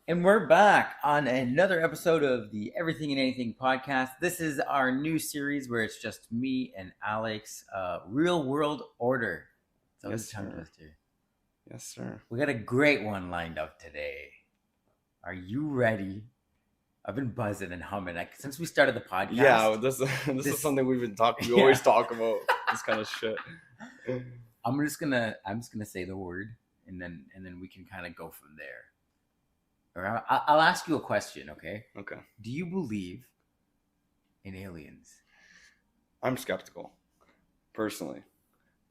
And we're back on another episode of the Everything and Anything podcast. This is our new series where it's just me and Alex. Real World Order. It's always Yes, a tongue sir. twister. Yes, sir. We got a great one lined up today. Are you ready? I've been buzzing and humming since we started the podcast. Yeah, this is something we've been talking. We always talk about this kind of shit. I'm just gonna say the word, and then we can kind of go from there. Or I'll ask you a question, okay? Okay. Do you believe in aliens? I'm skeptical, personally.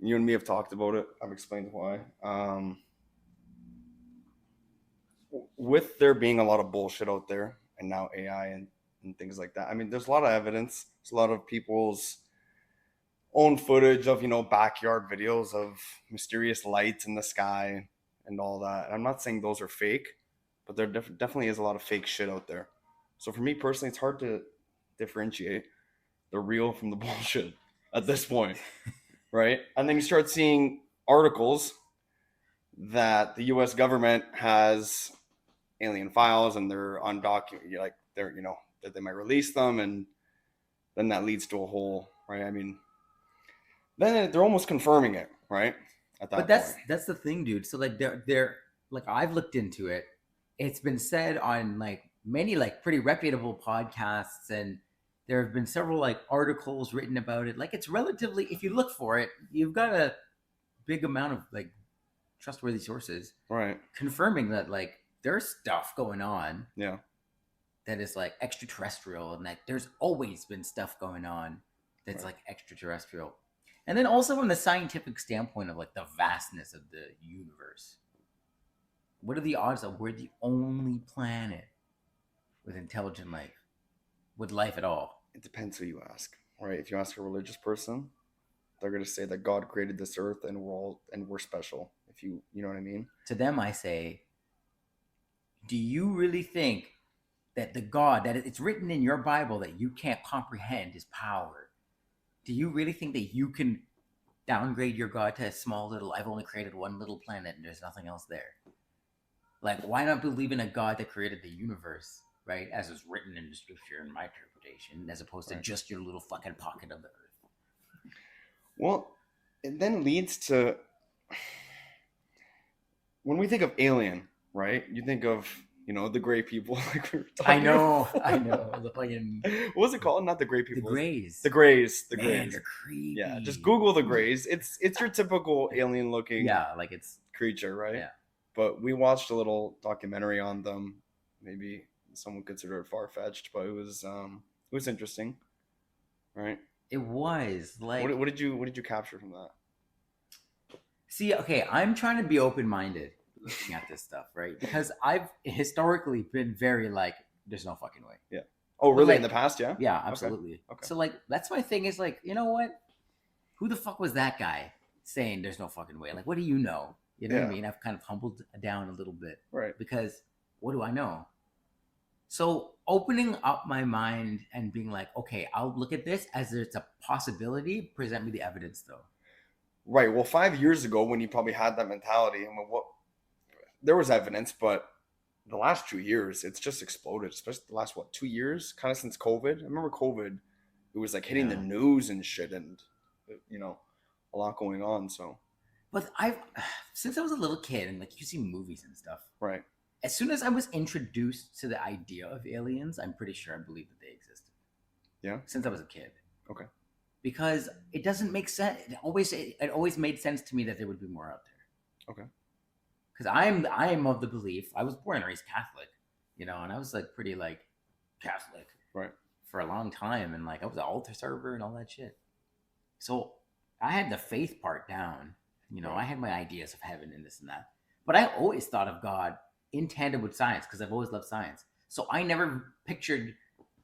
You and me have talked about it. I've explained why. With there being a lot of bullshit out there, and now AI and things like that. I mean, there's a lot of evidence. There's a lot of people's own footage of backyard videos of mysterious lights in the sky and all that. And I'm not saying those are fake, but there definitely is a lot of fake shit out there. So for me personally, it's hard to differentiate the real from the bullshit at this point, right? And then you start seeing articles that the U.S. government has alien files and they're undocumented, like they're that they might release them, and then that leads to a whole right. I mean, then they're almost confirming it, right? At that But that's the thing, dude. So like they're like I've looked into it. It's been said on like many like pretty reputable podcasts, and there have been several like articles written about it. Like it's relatively, if you look for it, you've got a big amount of like trustworthy sources right, confirming that like there's stuff going on yeah, that is like extraterrestrial, and that there's always been stuff going on that's right. like extraterrestrial. And then also from the scientific standpoint of like the vastness of the universe, what are the odds that we're the only planet with intelligent life, with life at all? It depends who you ask, right? If you ask a religious person, they're gonna say that God created this earth and we're special. If you know what I mean? To them, I say, do you really think that the God that it's written in your Bible that you can't comprehend his power? Do you really think that you can downgrade your God to a small little, I've only created one little planet and there's nothing else there? Like, why not believe in a God that created the universe, right? As is written in the scripture, in my interpretation, as opposed to just your little fucking pocket of the earth. Well, it then leads to when we think of alien, right? You think of the gray people, like we were talking. I know. The fucking what was it called? Not the gray people. The Greys. The Greys. The Man, Greys. they're creepy. Yeah, just Google the Greys. It's your typical alien looking like it's creature, right? Yeah. But we watched a little documentary on them. Maybe some would consider it far fetched, but it was interesting, right? It was like what did you capture from that? See, okay, I'm trying to be open minded looking at this stuff, right? Because I've historically been very like, there's no fucking way. Yeah. Oh, really? Like, in the past, yeah? Yeah, absolutely. Okay. So like that's my thing is like, you know what? Who the fuck was that guy saying there's no fucking way? Like, what do you know? You know what I mean? I've kind of humbled down a little bit. Right. Because what do I know? So opening up my mind and being like, okay, I'll look at this as it's a possibility. Present me the evidence, though. Right. Well, 5 years ago, when you probably had that mentality, and there was evidence, but the last 2 years, it's just exploded. Especially the last 2 years, kind of since COVID. I remember COVID, it was like hitting the news and shit, and a lot going on. So, but since I was a little kid, and like you see movies and stuff, right? As soon as I was introduced to the idea of aliens, I'm pretty sure I believed that they existed. Yeah. Since I was a kid. Okay. Because it doesn't make sense. It always made sense to me that there would be more out there. Okay. Because I am of the belief, I was born and raised Catholic, and I was like pretty like Catholic, right, for a long time, and like I was an altar server and all that shit. So I had the faith part down. I had my ideas of heaven and this and that, but I always thought of God in tandem with science because I've always loved science. So I never pictured,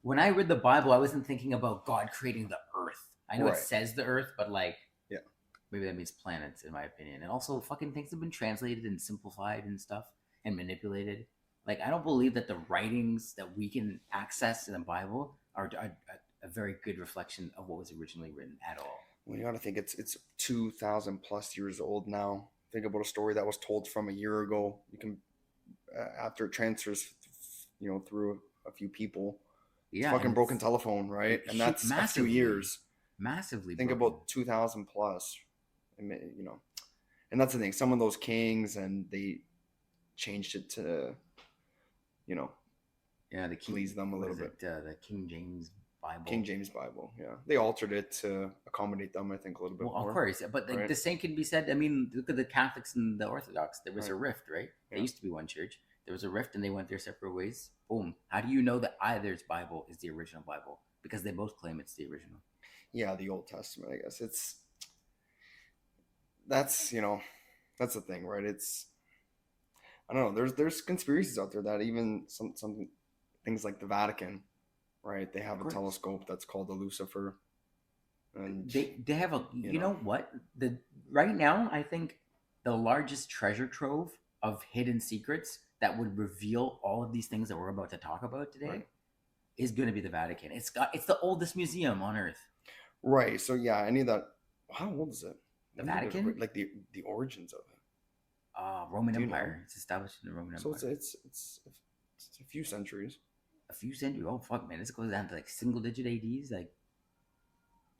when I read the Bible, I wasn't thinking about God creating the earth. I know it says the earth, but like, maybe that means planets, in my opinion. And also, fucking things have been translated and simplified and stuff and manipulated. Like, I don't believe that the writings that we can access in the Bible are a very good reflection of what was originally written at all. Well, you got to think it's 2,000 plus years old now. Think about a story that was told from a year ago. You can, after it transfers through a few people. It's Yeah, fucking and broken telephone, right? And that's a few years. massively Think broken. about 2000 plus. And that's the thing. Some of those kings, and they changed it to, Yeah, the King, please them a what little is bit. it? The King James Bible. King James Bible, yeah. They altered it to accommodate them, I think, a little bit Well, more. of course, but right? the same can be said. I mean, look at the Catholics and the Orthodox. There was a Right. rift, right? Yeah. They used to be one church. There was a rift, and they went their separate ways. Boom. How do you know that either's Bible is the original Bible? Because they both claim it's the original. Yeah, the Old Testament, I guess. That's the thing, right? I don't know. There's conspiracies out there that even some things like the Vatican, right? They have a telescope that's called the Lucifer. And they have a you know what? Right now, I think the largest treasure trove of hidden secrets that would reveal all of these things that we're about to talk about today is going to be the Vatican. It's the oldest museum on Earth. Right. So yeah, any of that. How old is it? The Vatican, like the origins of it. Roman Empire. It's established in the Roman Empire. So it's a few centuries. A few centuries. Oh fuck, man! This goes down to like single-digit ADs, like.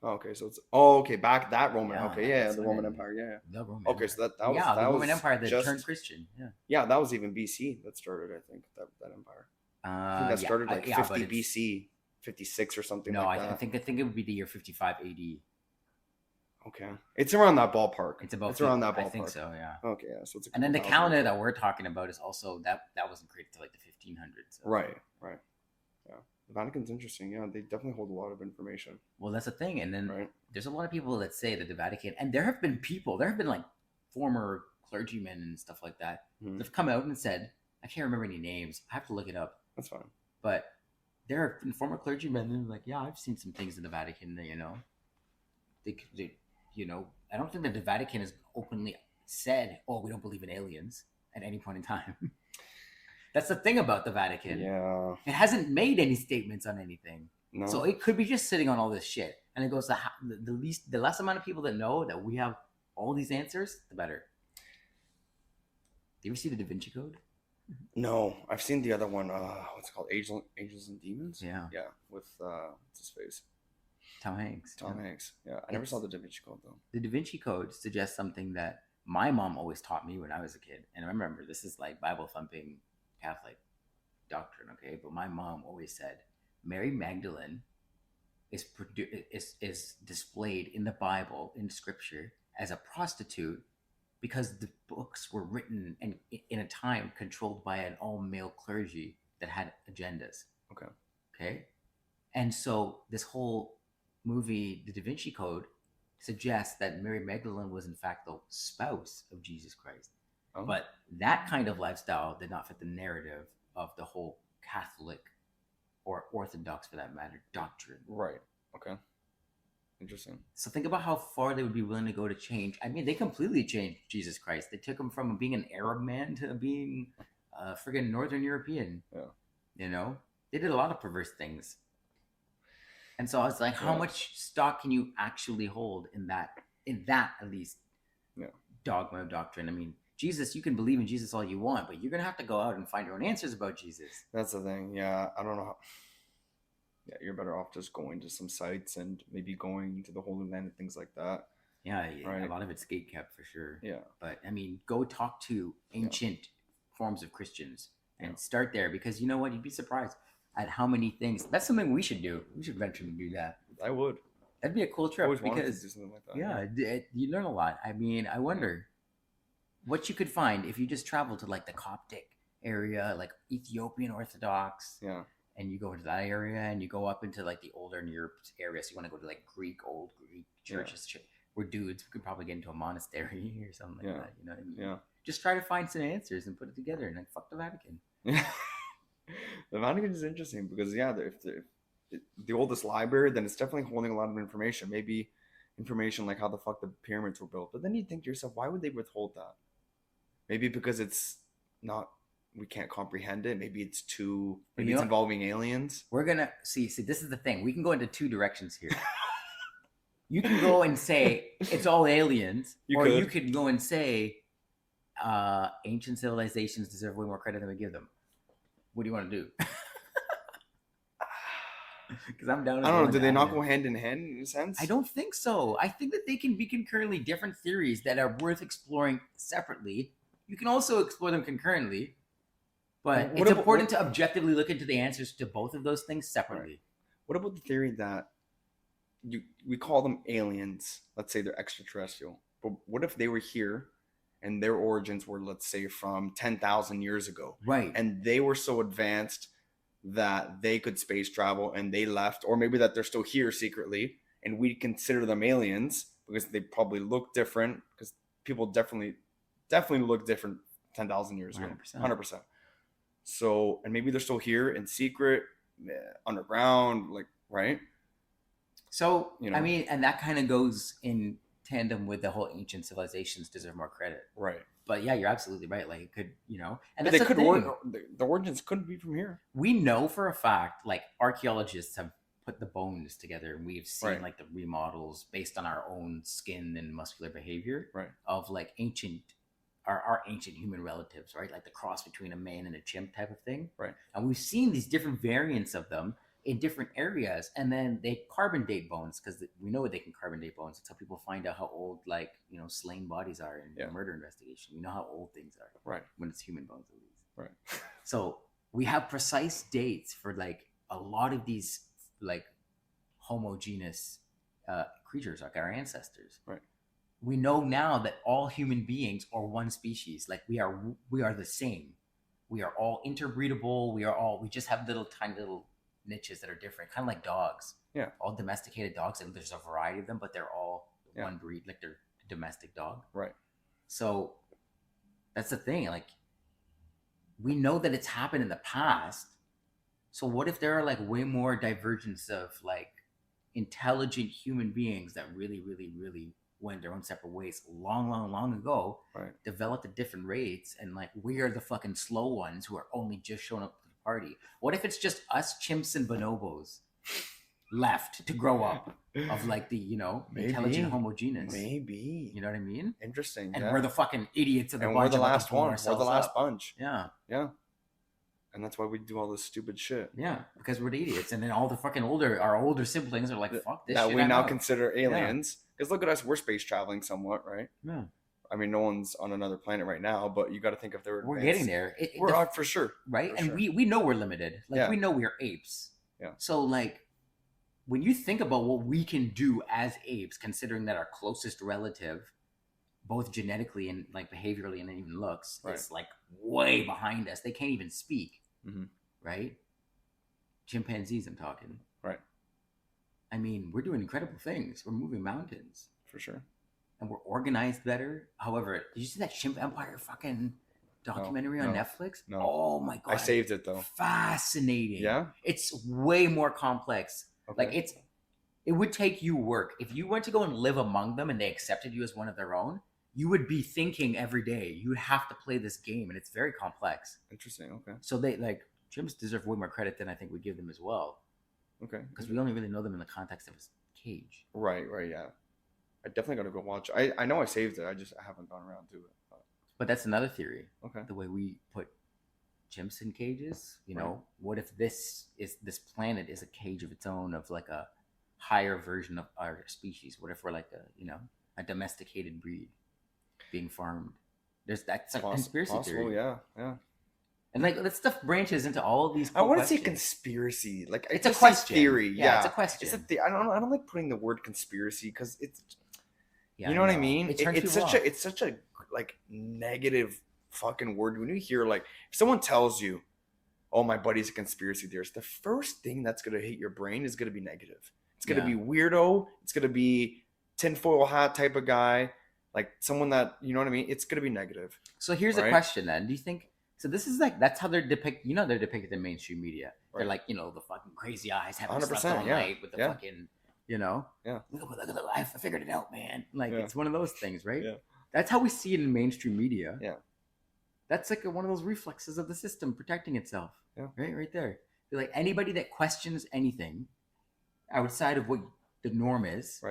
Oh, okay, so it's okay back that Roman. Yeah, okay, yeah, the Roman Empire, yeah. The Roman okay, Empire. so that was the Roman Empire that just, turned Christian. Yeah. Yeah, that was even BC that started. I think that empire. I think that started like 50 BC, 56 or something. No, like I that. think it would be the year 55 AD. Okay, it's around that ballpark. It's around that ballpark. I think so. Yeah. Okay, yeah. So it's and then the calendar that we're talking about is also that wasn't created till like the 1500s. So. Right. Yeah, the Vatican's interesting. Yeah, they definitely hold a lot of information. Well, that's the thing, and then there's a lot of people that say that the Vatican, and there have been like former clergymen and stuff like that that've come out and said, I can't remember any names. I have to look it up. That's fine. But there have been former clergymen that are like, yeah, I've seen some things in the Vatican that they I don't think that the Vatican has openly said, oh, we don't believe in aliens at any point in time. That's the thing about the Vatican. Yeah. It hasn't made any statements on anything. No. So it could be just sitting on all this shit. And it goes to the less amount of people that know that we have all these answers, the better. Do you ever see the Da Vinci Code? No, I've seen the other one. What's it called? Angels and Demons? Yeah. Yeah, with what's his face? Tom Hanks. Hanks. Yeah, I never saw the Da Vinci Code though. The Da Vinci Code suggests something that my mom always taught me when I was a kid. And I remember this is like Bible thumping Catholic doctrine, okay? But my mom always said Mary Magdalene is displayed in the Bible, in Scripture, as a prostitute because the books were written in a time controlled by an all-male clergy that had agendas. Okay? And so this whole movie, The Da Vinci Code, suggests that Mary Magdalene was in fact the spouse of Jesus Christ. Oh. But that kind of lifestyle did not fit the narrative of the whole Catholic or Orthodox, for that matter, doctrine. Right. Okay. Interesting. So think about how far they would be willing to go to change. I mean, they completely changed Jesus Christ. They took him from being an Arab man to being a friggin' Northern European. Yeah. They did a lot of perverse things. And so I was like, how much stock can you actually hold in that at least dogma of doctrine? I mean, Jesus, you can believe in Jesus all you want, but you're going to have to go out and find your own answers about Jesus. That's the thing. Yeah, I don't know how. Yeah, you're better off just going to some sites and maybe going to the Holy Land and things like that. Yeah, a lot of it's gatekept for sure. Yeah. But, I mean, go talk to ancient forms of Christians and start there, because you know what? You'd be surprised at how many things. That's something we should do. We should venture to do that. I would. That'd be a cool trip. Always wanted to do something like that. You learn a lot. I mean, I wonder what you could find if you just travel to like the Coptic area, like Ethiopian Orthodox. Yeah. And you go into that area and you go up into like the older Europe area. So you want to go to like old Greek churches. Yeah. We're dudes. We could probably get into a monastery or something like that. You know what I mean? Yeah. Just try to find some answers and put it together, and then fuck the Vatican. The Vatican is interesting because if the oldest library, then it's definitely holding a lot of information. Maybe information like how the fuck the pyramids were built. But then you think to yourself, why would they withhold that? Maybe because it's not, we can't comprehend it. Maybe it's too, maybe it's involving aliens. We're gonna see. This is the thing. We can go into two directions here. You can go and say it's all aliens, you could go and say ancient civilizations deserve way more credit than we give them. What do you want to do? Because I'm down. I don't know. Do they not go hand in hand in a sense? I don't think so. I think that they can be concurrently different theories that are worth exploring separately. You can also explore them concurrently, but it's important to objectively look into the answers to both of those things separately. Right. What about the theory that we call them aliens? Let's say they're extraterrestrial. But what if they were here and their origins were, let's say, from 10,000 years ago? Right. And they were so advanced that they could space travel and they left, or maybe that they're still here secretly and we consider them aliens because they probably look different, because people definitely look different 10,000 years ago. 100%. So, and maybe they're still here in secret, underground, like, right? So, you know, I mean, and that kind of goes in tandem with the whole ancient civilizations deserve more credit. Right. But yeah, you're absolutely right. Like, it could, you know, and but that's they could the origins couldn't be from here. We know for a fact, like, archaeologists have put the bones together, and we've seen like the remodels based on our own skin and muscular behavior of like our ancient human relatives, right? Like the cross between a man and a chimp type of thing. Right. And we've seen these different variants of them in different areas, and then they carbon date bones, because we know they can carbon date bones. It's how people find out how old, like, you know, slain bodies are in a murder investigation. We know how old things are, right? When it's human bones, at least, right? So we have precise dates for like a lot of these like homogeneous creatures, like our ancestors. Right. We know now that all human beings are one species. Like we are the same. We are all interbreedable. We just have tiny little niches that are different, kind of like dogs. Yeah. All domesticated dogs, and there's a variety of them, but they're all one breed, like they're a domestic dog. Right. So that's the thing. Like, we know that it's happened in the past. So what if there are like way more divergence of like intelligent human beings that really, really, really went their own separate ways long ago, developed at different rates, and like we are the fucking slow ones who are only just showing up to the party? What if it's just us chimps and bonobos left to grow up of like the, you know, intelligent homogeneous? Maybe. You know what I mean? Interesting. And we're the fucking idiots of the bunch. We're the last one. We're the last bunch. Yeah. Yeah. And that's why we do all this stupid shit. Yeah, because we're the idiots. And then all the fucking our older siblings are like, fuck this shit. That we now consider aliens. Because look at us, we're space traveling somewhat, right? Yeah. I mean, no one's on another planet right now, but you got to think if they're We're getting there. We're out for sure. Right? For and sure. we know we're limited. Like, we know we're apes. Yeah. So, like, when you think about what we can do as apes, considering that our closest relative, both genetically and like behaviorally and even looks, is like way behind us. They can't even speak. Mm-hmm. Right? Chimpanzees, I'm talking. Right. I mean, we're doing incredible things. We're moving mountains. For sure. And we're organized better. However, did you see that Chimp Empire fucking documentary on Netflix? No. Oh my God. I saved it though. Fascinating. Yeah? It's way more complex. Okay. Like it would take you work. If you went to go and live among them and they accepted you as one of their own, you would be thinking every day. You would have to play this game, and it's very complex. Interesting. Okay. So they like chimps deserve way more credit than I think we give them as well. Okay. Because we only really know them in the context of a cage. Right. Yeah. I definitely got to go watch. I know I saved it. I haven't gone around to it. But that's another theory. Okay. The way we put chimps in cages. You know, what if this planet is a cage of its own, of like a higher version of our species? What if we're like a domesticated breed being farmed? That's a conspiracy theory. Yeah. And like that stuff branches into all of these. I want to say conspiracy. Like it's a question. Theory. Yeah, it's a question. I don't like putting the word conspiracy because it's. Yeah, you know what I mean? It's such a like negative fucking word. When you hear like if someone tells you, "Oh, my buddy's a conspiracy theorist," the first thing that's gonna hit your brain is gonna be negative. It's gonna be weirdo. It's gonna be tinfoil hat type of guy, like someone that you know what I mean. It's gonna be negative. So here's a question then: do you think? So this is like that's how they're depicted. You know, they're depicted in mainstream media. They're like the fucking crazy eyes, having slept all night with the fucking. Look at the life. I figured it out, man. Like it's one of those things, right? Yeah. That's how we see it in mainstream media. Yeah. That's like one of those reflexes of the system protecting itself. Yeah. Right there. Like anybody that questions anything outside of what the norm is,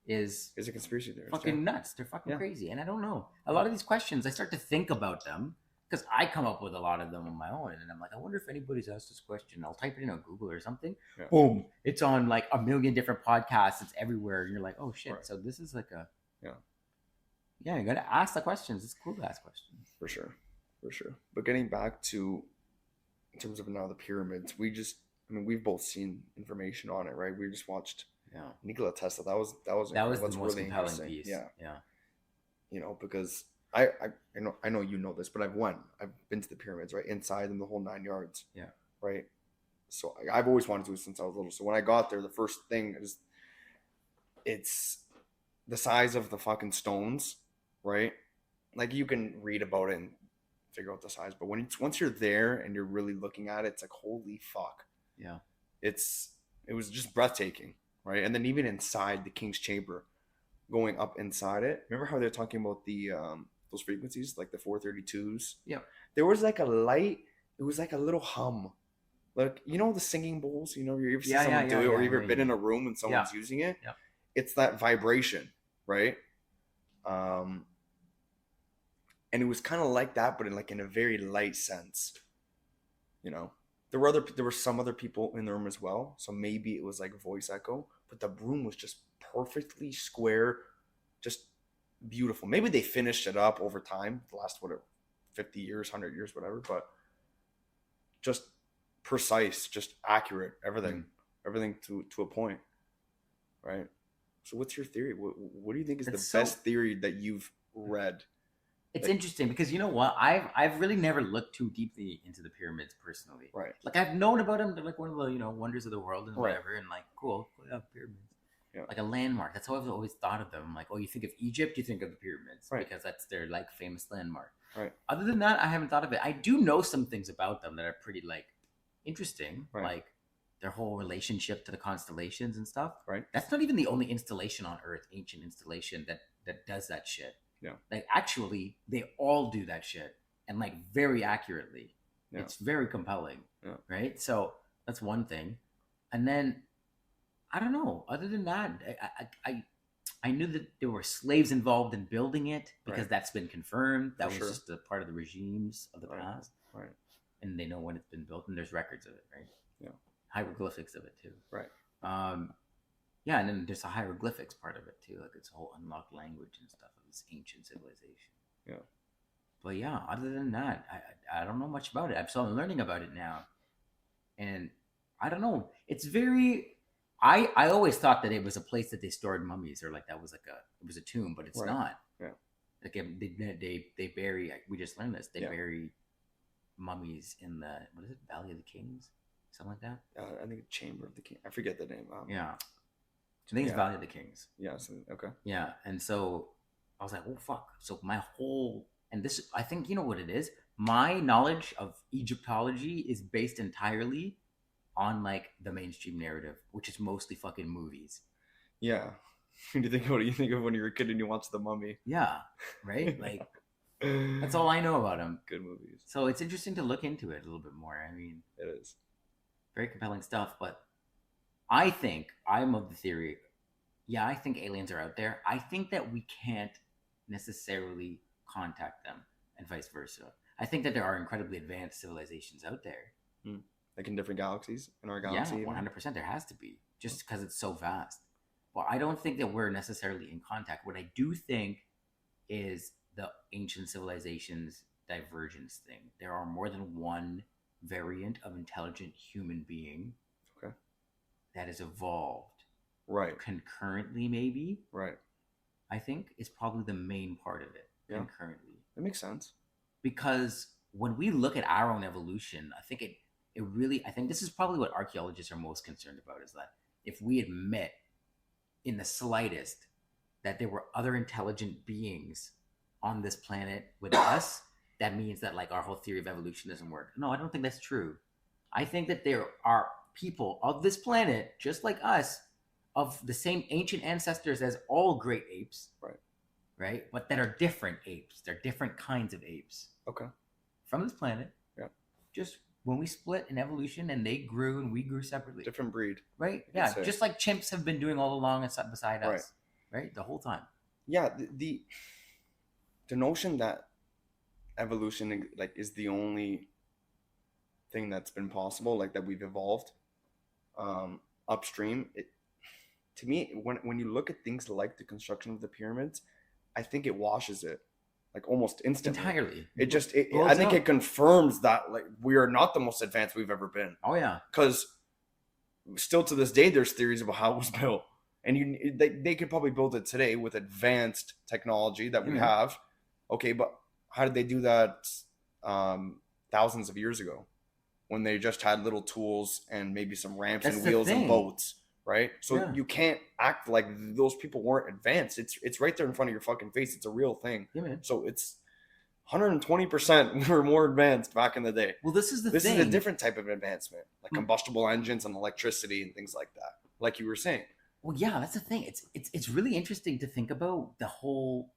is a conspiracy theorist. Fucking nuts. They're fucking crazy. And I don't know. A lot of these questions, I start to think about them. because I come up with a lot of them on my own, and I'm like, I wonder if anybody's asked this question. I'll type it in on Google or something. Yeah. Boom! It's on like a million different podcasts. It's everywhere, and you're like, oh shit! Right. So this is like a Yeah. Yeah, you gotta ask the questions. It's cool to ask questions. For sure. But getting back to, in terms of now the pyramids, we've both seen information on it, right? We just watched Nikola Tesla. That was the most really compelling interesting. piece. Yeah. Because I know you know this, but I've been to the pyramids, right? Inside them, the whole 9 yards. Yeah. Right. So I've always wanted to do it since I was little. So when I got there, the first thing is it's the size of the fucking stones, right? Like you can read about it and figure out the size, but once you're there and you're really looking at it, it's like, holy fuck. Yeah. It was just breathtaking, right? And then even inside the king's chamber, going up inside it, remember how they're talking about the those frequencies, like the 432s? Yeah. There was like a light, it was like a little hum. Like, you know the singing bowls, you ever see someone do it, or you've ever been in a room and someone's using it? Yeah. It's that vibration, right? And it was kind of like that, but in a very light sense. There were some other people in the room as well, so maybe it was like voice echo, but the room was just perfectly square, just beautiful. Maybe they finished it up over time, the last 50 years, 100 years, whatever, but just precise, just accurate, everything to a point, right? So what's your theory? What do you think is the best theory that you've read? It's interesting because you know what? I've really never looked too deeply into the pyramids personally. Right. Like I've known about them. They're like one of the wonders of the world and whatever. And like cool, pyramids. Yeah. Like a landmark. That's how I've always thought of them. I'm like, oh, you think of Egypt, you think of the pyramids, right? Because that's their like famous landmark. Right. Other than that, I haven't thought of it. I do know some things about them that are pretty like interesting. Right. Like their whole relationship to the constellations and stuff. Right. That's not even the only installation on Earth, ancient installation that does that shit. Yeah. Like actually, they all do that shit and like very accurately. Yeah. It's very compelling. Yeah. Right. So that's one thing. And then I don't know. Other than that, I knew that there were slaves involved in building it because that's been confirmed. That was just a part of the regimes of the past. Right. And they know when it's been built and there's records of it. Right. Yeah. Hieroglyphics of it too. Right. Yeah, and then there's a hieroglyphics part of it too, like it's a whole unlocked language and stuff of this ancient civilization. Yeah. But yeah, other than that, I don't know much about it. I'm still learning about it now, and I don't know. It's very. I always thought that it was a place that they stored mummies, or like it was a tomb, but it's not. Yeah. Like they bury. We just learned this. They bury mummies in the Valley of the Kings, something like that. I think Chamber of the King. I forget the name. Yeah. I think it's Valley of the Kings. Yeah. Okay. Yeah, and so I was like, "Oh fuck!" So my whole I think you know what it is. My knowledge of Egyptology is based entirely on like the mainstream narrative, which is mostly fucking movies. Yeah. What do you think of when you were a kid and you watched The Mummy? Yeah. Right. Like that's all I know about them. Good movies. So it's interesting to look into it a little bit more. I mean, it is very compelling stuff, but. I think I'm of the theory, I think aliens are out there. I think that we can't necessarily contact them and vice versa. I think that there are incredibly advanced civilizations out there. Like in different galaxies, in our galaxy? Yeah, 100%. There has to be, just because it's so vast. But I don't think that we're necessarily in contact. What I do think is the ancient civilizations divergence thing. There are more than one variant of intelligent human being that has evolved concurrently, maybe. Right. I think is probably the main part of it. Concurrently. That makes sense. Because when we look at our own evolution, I think I think this is probably what archaeologists are most concerned about, is that if we admit in the slightest that there were other intelligent beings on this planet with us, that means that like our whole theory of evolution doesn't work. No, I don't think that's true. I think that there are people of this planet, just like us, of the same ancient ancestors as all great apes, right? But that are different apes. They're different kinds of apes. Okay. From this planet. Yeah. Just when we split in evolution and they grew and we grew separately. Different breed. Right? Yeah. Just like chimps have been doing all along beside us. Right? The whole time. Yeah. The notion that evolution like is the only thing that's been possible, like that we've evolved upstream. To me, when you look at things like the construction of the pyramids, I think it washes it like almost instantly. Entirely. I think it confirms that like we are not the most advanced we've ever been. Oh yeah. Because still to this day, there's theories about how it was built, and they could probably build it today with advanced technology that we have. Okay, but how did they do that thousands of years ago, when they just had little tools and maybe some ramps and wheels and boats? Right? So you can't act like those people weren't advanced. It's right there in front of your fucking face. It's a real thing. Yeah, man. So it's 120% we were more advanced back in the day. Well, this is This is a different type of advancement, like combustible engines and electricity and things like that, like you were saying. Well, yeah, that's the thing. It's really interesting to think about the whole.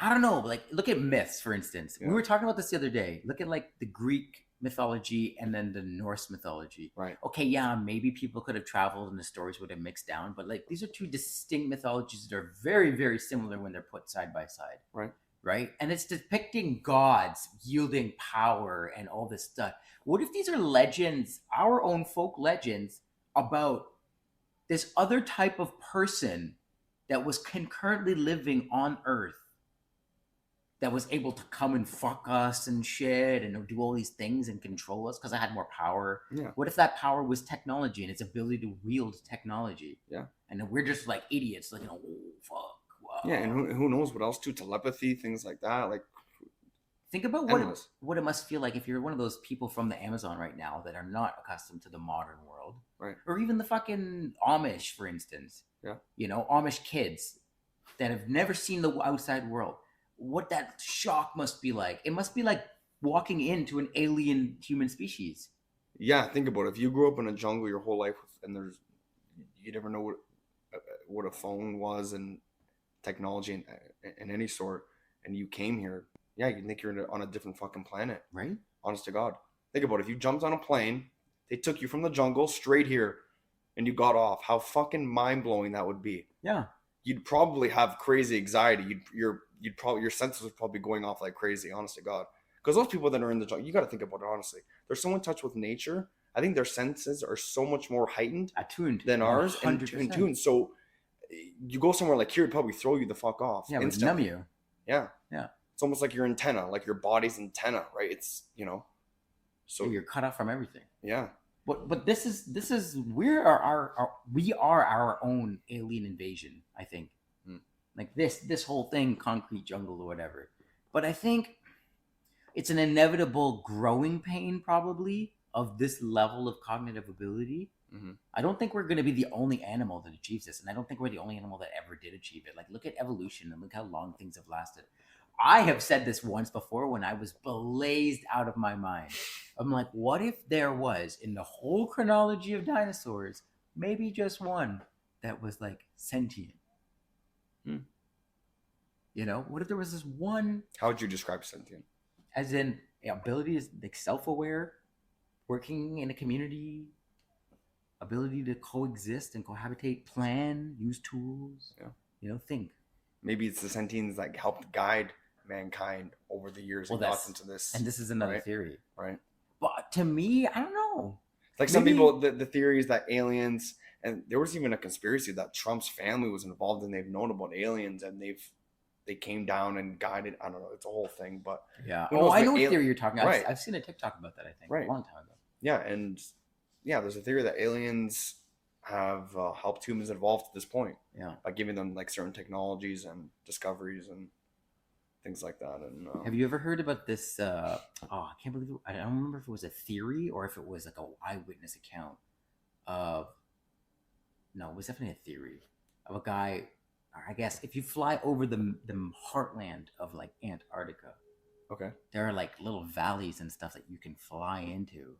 I don't know, like look at myths, for instance. We were talking about this the other day. Look at like the Greek mythology and then the Norse mythology. Right. Okay, yeah, maybe people could have traveled and the stories would have mixed down, but like these are two distinct mythologies that are very, very similar when they're put side by side. Right. Right? And it's depicting gods yielding power and all this stuff. What if these are legends, our own folk legends, about this other type of person that was concurrently living on Earth, that was able to come and fuck us and shit and do all these things and control us because I had more power? Yeah. What if that power was technology and its ability to wield technology? Yeah. And then we're just like idiots, like, oh, fuck. Wow. Yeah, and who knows what else too? Telepathy, things like that. Like, think about what it must feel like if you're one of those people from the Amazon right now that are not accustomed to the modern world. Right. Or even the fucking Amish, for instance. Yeah. You know, Amish kids that have never seen the outside world. What that shock must be like. It must be like walking into an alien human species. Yeah, think about it. If you grew up in a jungle your whole life and you never know what a phone was and technology in any sort, and you came here, yeah, you think you're on a different fucking planet. Right? Honest to God. Think about it. If you jumped on a plane, they took you from the jungle straight here, and you got off. How fucking mind-blowing that would be. Yeah. You'd probably have crazy anxiety. Your senses would probably be going off like crazy, honest to God. Because those people that are in the jungle, you got to think about it honestly. They're so in touch with nature. I think their senses are so much more heightened, attuned than ours, 100%. and tuned. So you go somewhere like here, it'd probably throw you the fuck off. Yeah, it would numb you. Yeah. Yeah. It's almost like your antenna, like your body's antenna, right? It's, so you're cut off from everything. Yeah. But this is we are our own alien invasion, I think. Like this whole thing, concrete jungle or whatever. But I think it's an inevitable growing pain, probably, of this level of cognitive ability. Mm-hmm. I don't think we're going to be the only animal that achieves this, and I don't think we're the only animal that ever did achieve it. Like, look at evolution and look how long things have lasted. I have said this once before when I was blazed out of my mind. I'm like, what if there was, in the whole chronology of dinosaurs, maybe just one that was like sentient? What if there was this one? How would you describe sentient? As in ability is like self-aware, working in a community, ability to coexist and cohabitate, plan, use tools. Think. Maybe it's the sentients that helped guide mankind over the years and got into this. And this is another theory. Right. But to me, I don't know. Like some people, the theory is that aliens, and there was even a conspiracy that Trump's family was involved and they've known about aliens and they came down and guided. I don't know. It's a whole thing, but yeah. Oh, I know what theory you're talking about. Right. I've seen a TikTok about that, I think, right. a long time ago. Yeah. And yeah, there's a theory that aliens have helped humans evolve to this point. Yeah. By giving them like certain technologies and discoveries and things like that. And have you ever heard about this? I can't believe it. I don't remember if it was a theory or if it was like an eyewitness account of. No, it was definitely a theory of a guy. I guess if you fly over the heartland of like Antarctica, okay, there are like little valleys and stuff that you can fly into,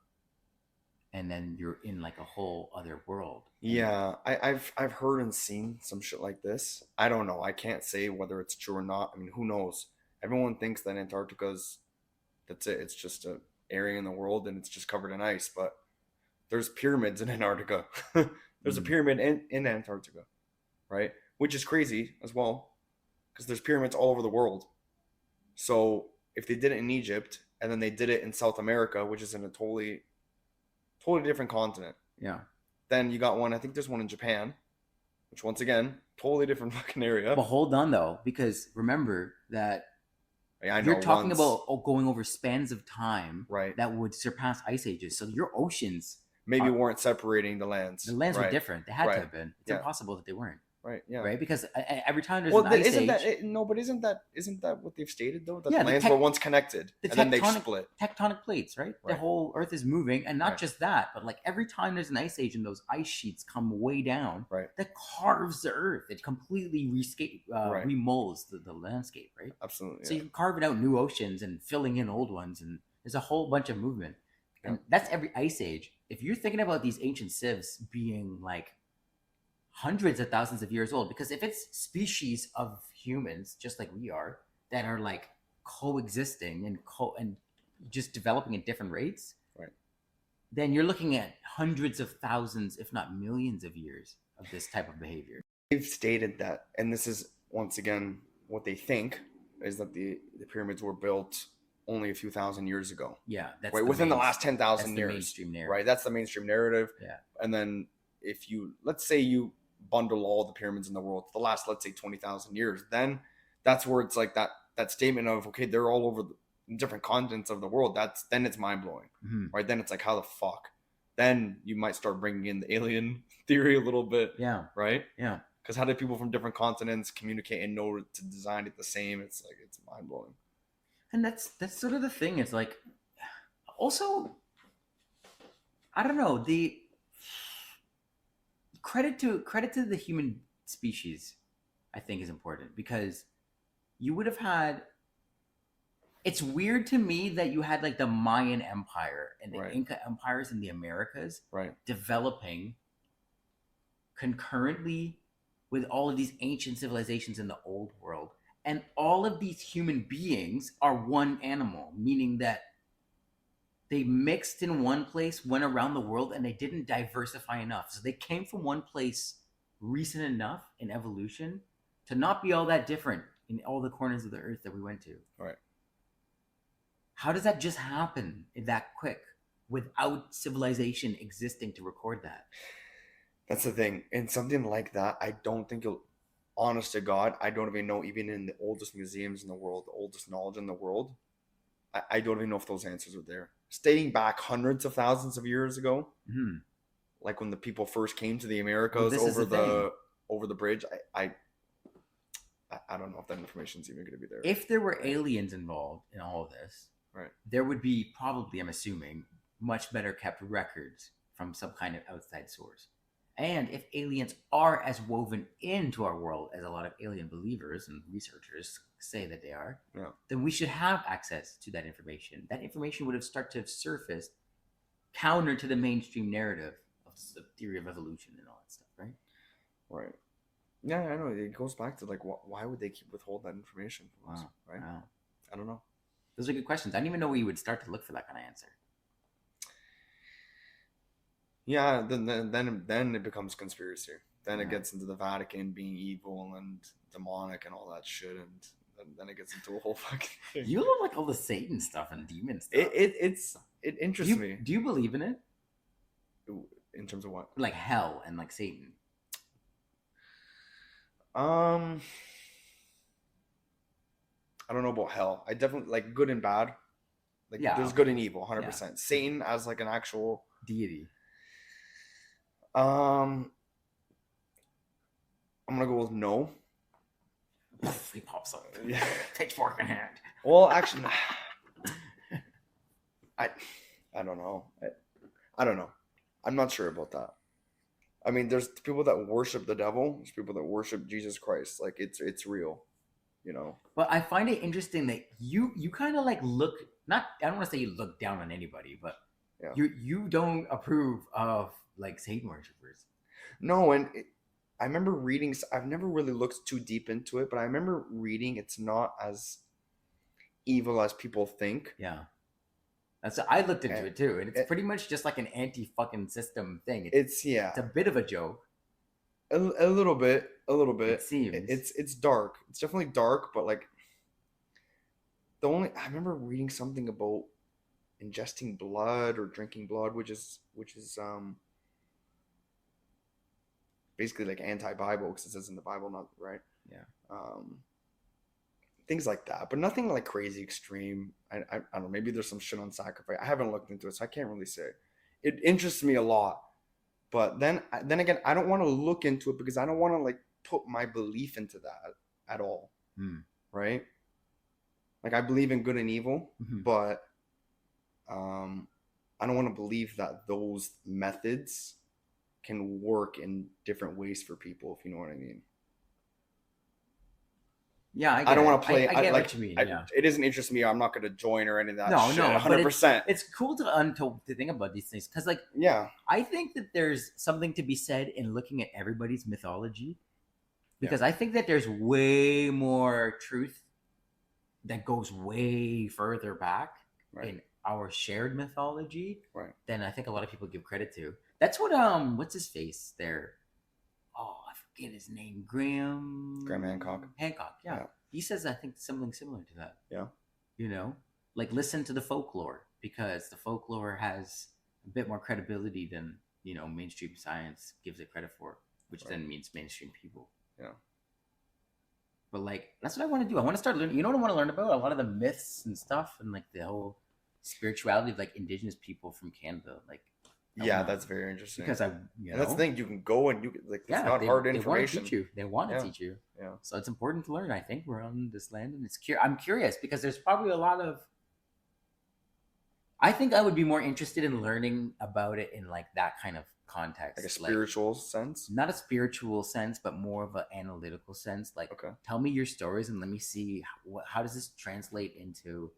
and then you're in like a whole other world. Yeah, I've heard and seen some shit like this. I don't know. I can't say whether it's true or not. I mean, who knows? Everyone thinks that Antarctica's that's it. It's just an area in the world and it's just covered in ice. But there's pyramids in Antarctica. There's a pyramid in Antarctica, right? Which is crazy as well, because there's pyramids all over the world. So if they did it in Egypt and then they did it in South America, which is in a totally different continent, Yeah. then you got one. I think there's one in Japan, which once again, totally different fucking area. But hold on though, because remember that I know you're talking once, about going over spans of time right? that would surpass ice ages. So your oceans, Maybe are- weren't separating the lands. the lands right. were different. They had Right. to have been. It's Yeah. impossible that they weren't. Right. Yeah. Right? Because every time there's Well, an ice isn't age, that no? But isn't that what they've stated though? That Yeah, the the lands were once connected the and then they've tectonic- split. tectonic plates, right? The Right. whole Earth is moving, and not Right. just that, but like every time there's an ice age and those ice sheets come way down, Right. that carves the Earth. It completely Right. remolds the landscape, right? Absolutely. So Yeah. you're carving out new oceans and filling in old ones, and there's a whole bunch of movement. And that's every ice age. If you're thinking about these ancient civs being like hundreds of thousands of years old, because if it's species of humans, just like we are, that are like coexisting and just developing at different rates, Right. then you're looking at hundreds of thousands, if not millions of years of this type of behavior. They've stated that, and this is once again what they think is that the pyramids were built only a few thousand years ago. Yeah, that's Right, within the last that's 10,000 the years. mainstream narrative. Right, that's the mainstream narrative. Yeah. And then if you, let's say you bundle all the pyramids in the world for the last, let's say 20,000 years, then that's where it's like that statement of, okay, they're all over the different continents of the world. Then it's mind blowing. Mhm. Right, then it's like, how the fuck? Then you might start bringing in the alien theory a little bit. Yeah. Right. Yeah. Because how did people from different continents communicate and know to design it the same? It's like, it's mind blowing. And that's sort of the thing. It's like, also, I don't know, the credit to the human species, I think, is important, because you would have had. It's weird to me that you had like the Mayan Empire and the Right. Inca empires in the Americas Right. developing concurrently with all of these ancient civilizations in the old world. And all of these human beings are one animal, meaning that they mixed in one place, went around the world, and they didn't diversify enough. So they came from one place recent enough in evolution to not be all that different in all the corners of the earth that we went to. Right. How does that just happen that quick without civilization existing to record that? That's the thing. And something like that, I don't think you'll, honest to God, I don't even know, even in the oldest museums in the world, the oldest knowledge in the world, I don't even know if those answers are there. Dating back hundreds of thousands of years ago, Mhm. like when the people first came to the Americas this is over the over the bridge, I don't know if that information's even going to be there. If there were aliens involved in all of this, Right. there would be probably, I'm assuming, much better kept records from some kind of outside source. And if aliens are as woven into our world as a lot of alien believers and researchers say that they are, Yeah. then we should have access to that information. That information would have started to have surfaced counter to the mainstream narrative of the theory of evolution and all that stuff, right? Right. Yeah, I know. It goes back to like, why would they keep withhold that information from us? Wow. Right. Wow. I don't know. Those are good questions. I didn't even know where you would start to look for that kind of answer. Yeah, then it becomes conspiracy. Then it Yeah. gets into the Vatican being evil and demonic and all that shit, and then it gets into a whole fucking thing. You look like all the Satan stuff and demon stuff. It interests me Do you believe in it? in terms of what? Like hell and like Satan? I don't know about hell. I definitely like good and bad. Like Yeah, there's okay. good and evil, 100%. Satan as like an actual Deity. I'm gonna go with no. He pops up. Yeah. Pitchfork in hand. Well, actually, I don't know. I don't know. I'm not sure about that. I mean, there's people that worship the devil. There's people that worship Jesus Christ. Like it's real, you know. But I find it interesting that you kind of like look, not, I don't want to say you look down on anybody, but Yeah. you don't approve of like Satan worshippers. No, and I remember reading. I've never really looked too deep into it, but I remember reading it's not as evil as people think. Yeah. I looked into And- it too, and it's and- pretty much just like an anti-fucking system thing. It's yeah, It's a bit of a joke. a little bit. It seems. It's dark. It's definitely dark, but like I remember reading something about ingesting blood or drinking blood, which is basically like anti-Bible because it says in the Bible, not right. Yeah. Um, things like that, but nothing like crazy extreme. I don't know. Maybe there's some shit on sacrifice. I haven't looked into it, so I can't really say. It interests me a lot, but then again, I don't want to look into it because I don't want to like put my belief into that at all. Right? Like I believe in good and evil, but I don't want to believe that those methods can work in different ways for people, if you know what I mean. Yeah, I don't want to play. I get like, what you mean. it doesn't interest me. I'm not going to join or any of that. No, shit, no, 100%. It's cool to think about these things because, like, yeah, I think that there's something to be said in looking at everybody's mythology because I think that there's way more truth that goes way further back in our shared mythology than I think a lot of people give credit to. That's what what's his face there? Oh, I forget his name. Graham Hancock. Yeah. He says I think something similar to that. Yeah. You know, like listen to the folklore because the folklore has a bit more credibility than mainstream science gives it credit for, which then means mainstream people. Yeah. But like that's what I want to do. I want to start learning. You know what I want to learn about? A lot of the myths and stuff, and like the whole spirituality of like indigenous people from Canada. Like, that's very interesting. Because and that's the thing. You can go and you can like. It's not hard information. They want to teach you. Yeah. So it's important to learn. I think we're on this land, and I'm curious because there's probably a lot of. I think I would be more interested in learning about it in like that kind of context, like a spiritual sense. Not a spiritual sense, but more of an analytical sense. Like, tell me your stories and let me see how does this translate into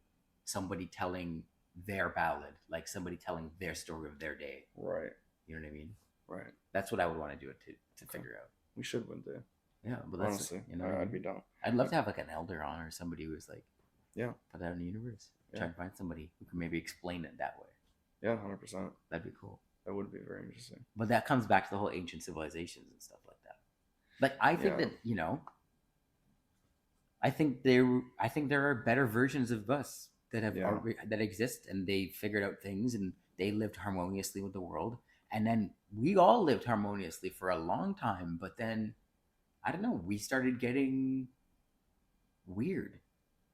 somebody telling their ballad, like somebody telling their story of their day. Right. You know what I mean? Right. That's what I would want to do it to figure out. We should one day. Yeah, but that's honestly, I'd be down. I'd love to have like an elder on or somebody who's like, put that in the universe. Try and find somebody who can maybe explain it that way. Yeah, 100%. That'd be cool. That would be very interesting. But that comes back to the whole ancient civilizations and stuff like that. Like I think that I think there are better versions of us that have that exist, and they figured out things and they lived harmoniously with the world. And then we all lived harmoniously for a long time, but then I don't know, we started getting weird.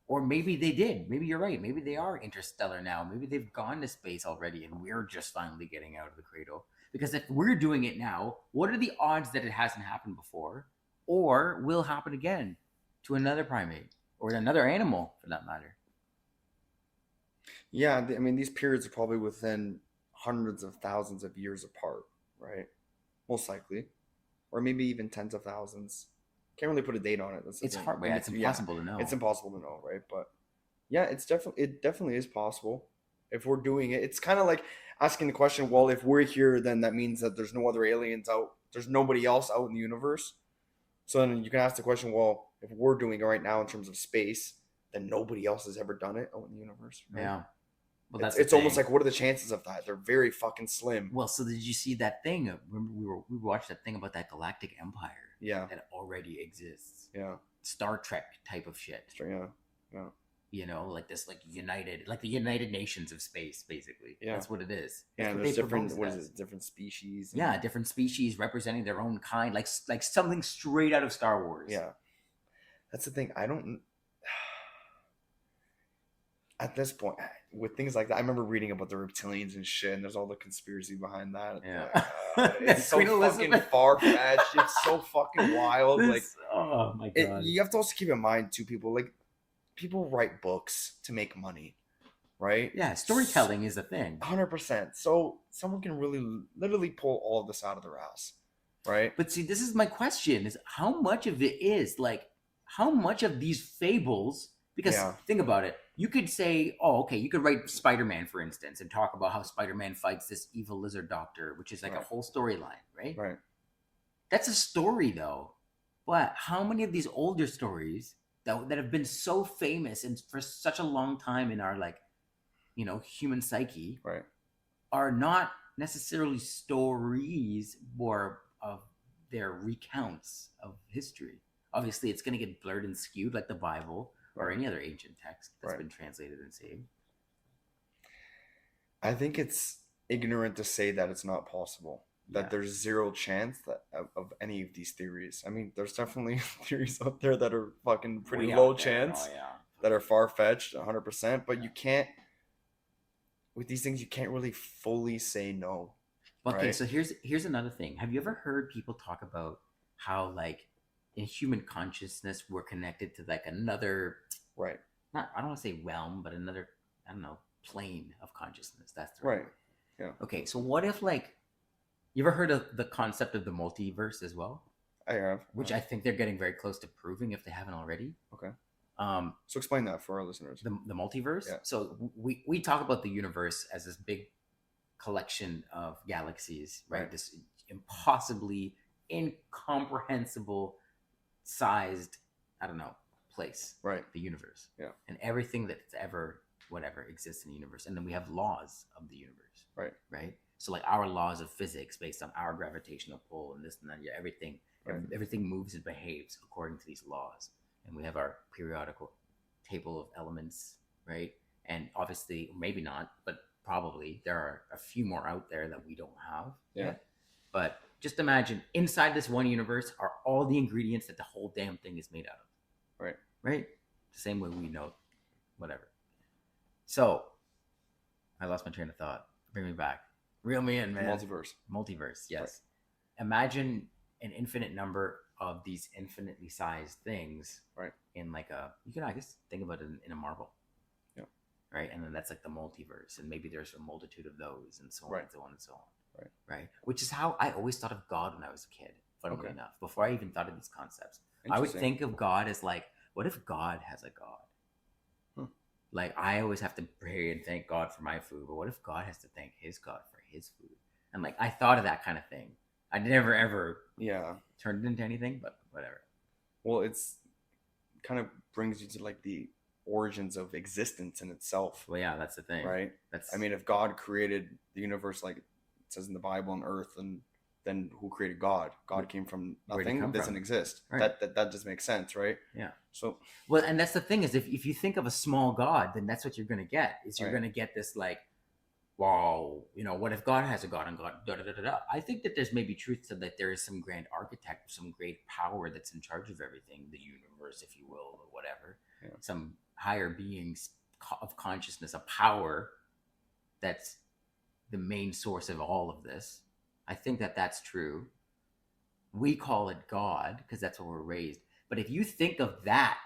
Or maybe they did. Maybe you're right. Maybe they are interstellar now. Maybe they've gone to space already and we're just finally getting out of the cradle. Because if we're doing it now, what are the odds that it hasn't happened before or will happen again to another primate or another animal for that matter? Yeah, I mean, these periods are probably within hundreds of thousands of years apart, right? Most likely. Or maybe even tens of thousands. Can't really put a date on it. It's hard. It's impossible to know. It's impossible to know, right? But yeah, it definitely is possible if we're doing it. It's kind of like asking the question, well, if we're here, then that means that there's no other aliens out. There's nobody else out in the universe. So then you can ask the question, well, if we're doing it right now in terms of space, then nobody else has ever done it out in the universe. Right? Yeah. Well, it's almost like, what are the chances of that? They're very fucking slim. Well, so did you see that thing? Remember we watched that thing about that galactic empire? Yeah. That already exists. Yeah. Star Trek type of shit. Yeah. Yeah. You know, like this, like the United Nations of space, basically. Yeah. That's what it is. That's there's different. What is it? Different species. Yeah, different species representing their own kind, like something straight out of Star Wars. Yeah. That's the thing. I don't. At this point, with things like that, I remember reading about the reptilians and shit, and there's all the conspiracy behind that. Yeah. It's so fucking far-fetched. It's so fucking wild. Like, oh my god. You have to also keep in mind, too, people write books to make money, right? Yeah, storytelling is a thing. 100%. So someone can really, literally pull all of this out of their ass, right? But see, this is my question: is how much of it is like, how much of these fables? Because think about it. You could say, oh, okay, you could write Spider-Man, for instance, and talk about how Spider-Man fights this evil lizard doctor, which is like a whole storyline, right? Right. That's a story, though. But how many of these older stories that have been so famous and for such a long time in our, like, human psyche are not necessarily stories or of their recounts of history? Obviously, it's going to get blurred and skewed like the Bible. or Right. any other ancient text that's Right. been translated and saved. I think it's ignorant to say that it's not possible. Yeah. That there's zero chance that of any of these theories. I mean, there's definitely theories out there that are fucking pretty Way low out there. chance, Oh, yeah. that are far fetched, 100%. But you can't, with these things, you can't really fully say no. Okay, Right? so here's another thing. Have you ever heard people talk about how like in human consciousness we're connected to like another, Right. not, I don't want to say realm, but another, I don't know, plane of consciousness. That's the right Right. word. Yeah. Okay, so what if like you ever heard of the concept of the multiverse as well? I have. Which I think they're getting very close to proving if they haven't already. Okay. Um, So explain that for our listeners. the multiverse. Yeah. So we talk about the universe as this big collection of galaxies, right? Right. This impossibly incomprehensible sized, I don't know, place, Right. the universe. Yeah. And everything that's ever whatever exists in the universe. And then we have laws of the universe. Right. Right? So like our laws of physics based on our gravitational pull and this and that, yeah, everything Right. everything moves and behaves according to these laws. And we have our periodical table of elements, right? And obviously, maybe not, but probably there are a few more out there that we don't have. Yeah. Yet. But just imagine inside this one universe are all the ingredients that the whole damn thing is made out of. Right. Right? The same way we know, whatever. So, I lost my train of thought. Bring me back. Reel me in, man. Multiverse. Multiverse, yes. Right. Imagine an infinite number of these infinitely sized things. Right. In like a, you can, I guess, think about it in a marble. Yeah. Right. And then that's like the multiverse. And maybe there's a multitude of those and so on Right. and so on and so on. Right. Right. Which is how I always thought of God when I was a kid, funnily Okay. enough, before I even thought of these concepts. I would think of God as like, what if God has a God? Like, I always have to pray and thank God for my food, but what if God has to thank his God for his food? And like, I thought of that kind of thing. I never ever turned it into anything, but whatever. Well, it's kind of brings you to like the origins of existence in itself. Well, yeah, that's the thing, right? I mean, if God created the universe, like it says in the Bible, on Earth, and then who created God? God came from nothing. It doesn't exist. Right. That just makes sense, right? Yeah. So, well, and that's the thing is, if you think of a small God, then that's what you're going to get. Is you're Right. going to get this like, wow, you know, what if God has a God and God, da da da da da. I think that there's maybe truth to that. There is some grand architect, some great power that's in charge of everything, the universe, if you will, or whatever. Yeah. Some higher beings of consciousness, a power that's the main source of all of this. I think that that's true. We call it God because that's what we're raised. But if you think of that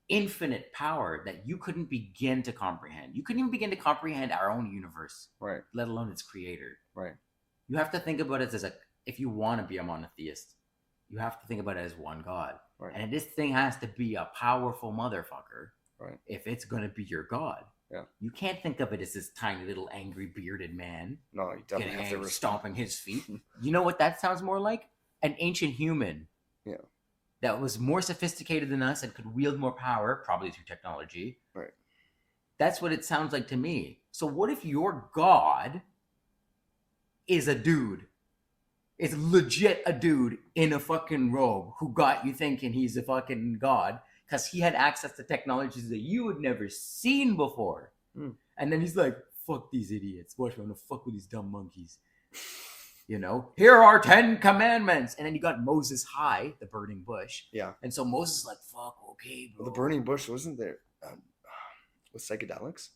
infinite power that you couldn't begin to comprehend, you couldn't even begin to comprehend our own universe, right? Let alone its creator, right? You have to think about it as if you want to be a monotheist, you have to think about it as one God, right? And this thing has to be a powerful motherfucker, right? If it's going to be your God. Yeah. You can't think of it as this tiny little angry bearded man. No, you definitely have to stomping his feet. You know what that sounds more like? An ancient human. Yeah. That was more sophisticated than us and could wield more power, probably through technology. Right. That's what it sounds like to me. So what if your God is a dude? Is legit a dude in a fucking robe who got you thinking he's a fucking God because he had access to technologies that you had never seen before. And then he's like, fuck these idiots. Watch, I'm gonna fuck with these dumb monkeys. You know, here are 10 commandments. And then you got Moses high, the burning bush. Yeah. And so Moses is like, fuck, okay, bro. Well, the burning bush, wasn't there with psychedelics?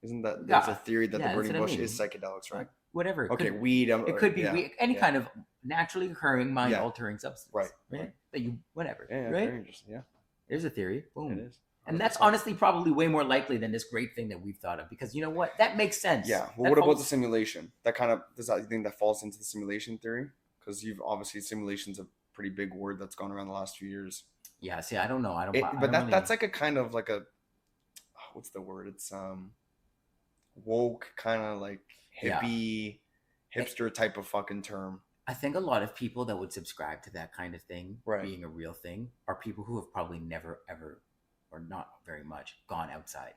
Isn't that there's a theory that the burning bush is psychedelics, right? Whatever. Okay, weed. It could be weed, any kind of naturally occurring mind-altering substance. Right. That you, whatever. Yeah, right? very interesting. Yeah. There's a theory. Boom. It is. 100%. And that's honestly probably way more likely than this great thing that we've thought of. Because you know what? That makes sense. Yeah. Well, what about the simulation? That kind of, does that, you think that falls into the simulation theory? Because you've obviously, simulation's a pretty big word that's gone around the last few years. Yeah. See, I don't know. That's like a kind of like a, what's the word? It's woke, kind of like hippie, hipster type of fucking term. I think a lot of people that would subscribe to that kind of thing being a real thing are people who have probably never, ever, or not very much, gone outside.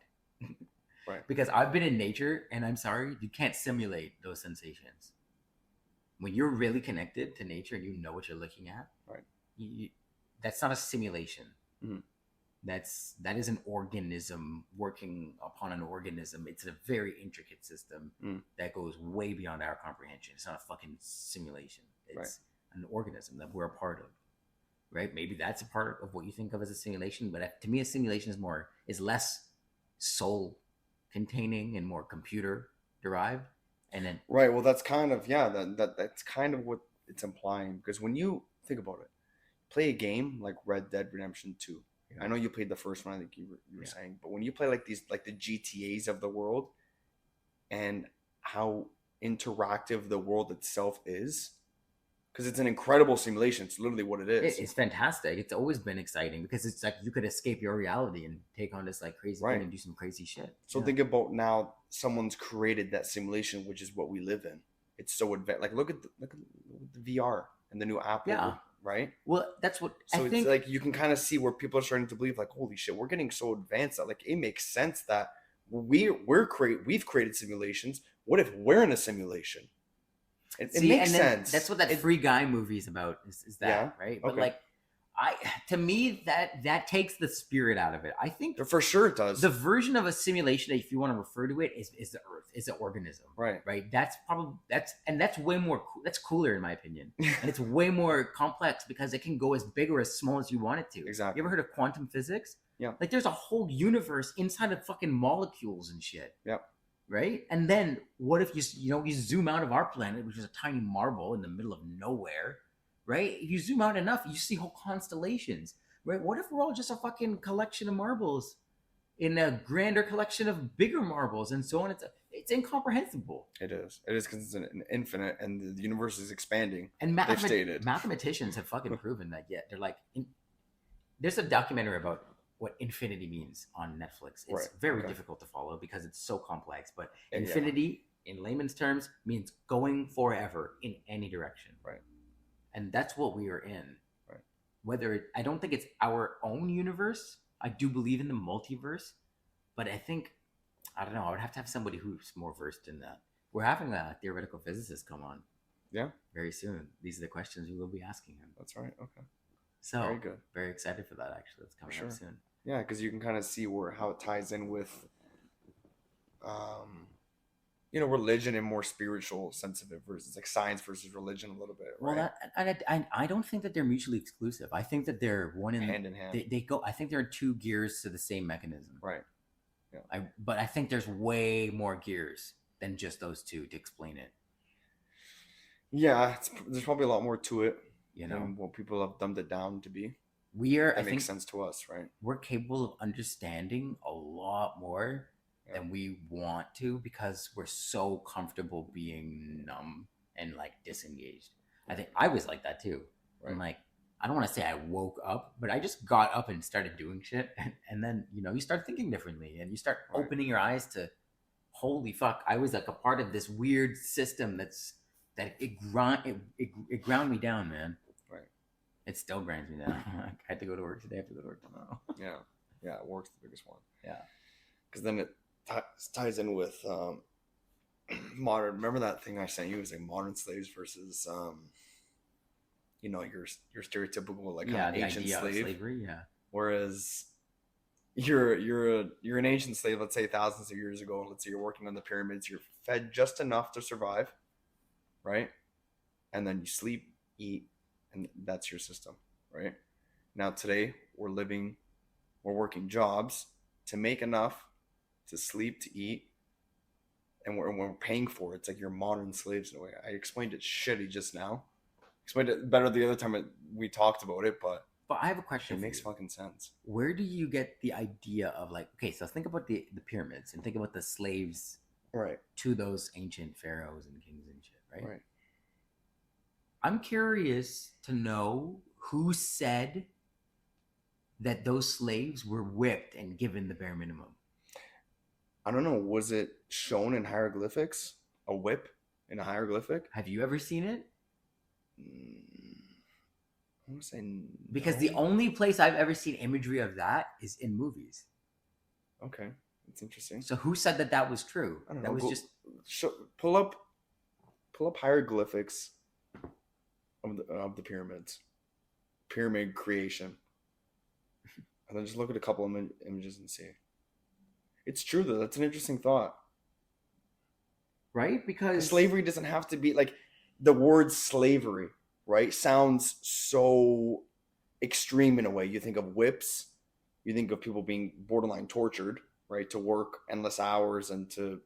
Right. Because I've been in nature, and I'm sorry, you can't simulate those sensations. When you're really connected to nature and you know what you're looking at, right? That's not a simulation. Mm-hmm. that is an organism working upon an organism. It's a very intricate system that goes way beyond our comprehension. It's not a fucking simulation. It's an organism that we're a part of, right? Maybe that's a part of what you think of as a simulation, but to me, a simulation is less soul containing and more computer derived. And then right. Well, that's kind of that's kind of what it's implying, because when you think about it, play a game like Red Dead Redemption 2. I know you played the first one, I think you were saying, but when you play like these, like the GTAs of the world, and how interactive the world itself is, because it's an incredible simulation. It's literally what it is. It's fantastic. It's always been exciting because it's like you could escape your reality and take on this like crazy thing and do some crazy shit. So think about now, someone's created that simulation, which is what we live in. It's so advanced. Like look at the VR and the new Apple, right? Well, that's what I think. It's like you can kind of see where people are starting to believe, like, holy shit, we're getting so advanced that like it makes sense that we've created simulations. What if we're in a simulation? It makes sense. That's what that Free Guy movie is about. Is that right? But like, to me that takes the spirit out of it. I think for sure it does. The version of a simulation, if you want to refer to it, is the Earth, is an organism, right? That's way more. That's cooler in my opinion, and it's way more complex because it can go as big or as small as you want it to. Exactly. You ever heard of quantum physics? Yeah. Like there's a whole universe inside of fucking molecules and shit. Yep. Right? And then what if you zoom out of our planet, which is a tiny marble in the middle of nowhere, right? If you zoom out enough, you see whole constellations, right? What if we're all just a fucking collection of marbles in a grander collection of bigger marbles and so on? It's incomprehensible. It is because it's an infinite and the universe is expanding. And mathematicians have fucking proven that yet. They're like, there's a documentary about what infinity means on Netflix. It's very difficult to follow because it's so complex, but infinity in layman's terms means going forever in any direction. Right. And that's what we are in. Right. I don't think it's our own universe. I do believe in the multiverse, but I don't know, I would have to have somebody who's more versed in that. We're having a theoretical physicist come on. Yeah. Very soon. These are the questions we will be asking him. That's right. Okay. So very good. Very excited for that actually. That's coming up soon. Yeah, because you can kind of see how it ties in with, religion and more spiritual sensitive versus like science versus religion a little bit. Right? Well, I don't think that they're mutually exclusive. I think that they're hand in hand. They go. I think there are two gears to the same mechanism. Right. Yeah. But I think there's way more gears than just those two to explain it. Yeah, there's probably a lot more to it. Than what people have dumbed it down to be. That makes sense to us, right? We're capable of understanding a lot more than we want to because we're so comfortable being numb and like disengaged. I think I was like that too. Right. I'm like, I don't want to say I woke up, but I just got up and started doing shit, and then you start thinking differently, and you start opening your eyes to, holy fuck, I was like a part of this weird system that it ground me down, man. It still grinds me down. I had to go to work today. I have to go to work tomorrow. Yeah, work's the biggest one. Yeah, because then it ties in with modern. Remember that thing I sent you? It was like modern slaves versus your stereotypical like ancient slave. Slavery. Yeah. Whereas you're an ancient slave. Let's say thousands of years ago. Let's say you're working on the pyramids. You're fed just enough to survive, right? And then you sleep, eat. And that's your system, right? Now today we're working jobs to make enough to sleep, to eat, and we're paying for it. It's like you're modern slaves in a way. I explained it shitty just now. Explained it better the other time we talked about it, but I have a question. It makes fucking sense. Where do you get the idea of like, okay, so think about the pyramids and think about the slaves, right, to those ancient pharaohs and kings and shit, right? Right. I'm curious to know who said that those slaves were whipped and given the bare minimum. I don't know. Was it shown in hieroglyphics? A whip in a hieroglyphic? Have you ever seen it? I want to say no. Because the only place I've ever seen imagery of that is in movies. Okay, that's interesting. So who said that was true? I don't know. That was pull up hieroglyphics of the pyramids, pyramid creation, And then just look at a couple of images and see. It's true though. That's an interesting thought. Right? Because Because slavery doesn't have to be like the word slavery, right? Sounds so extreme in a way. You think of whips, you think of people being borderline tortured, right? To work endless hours and to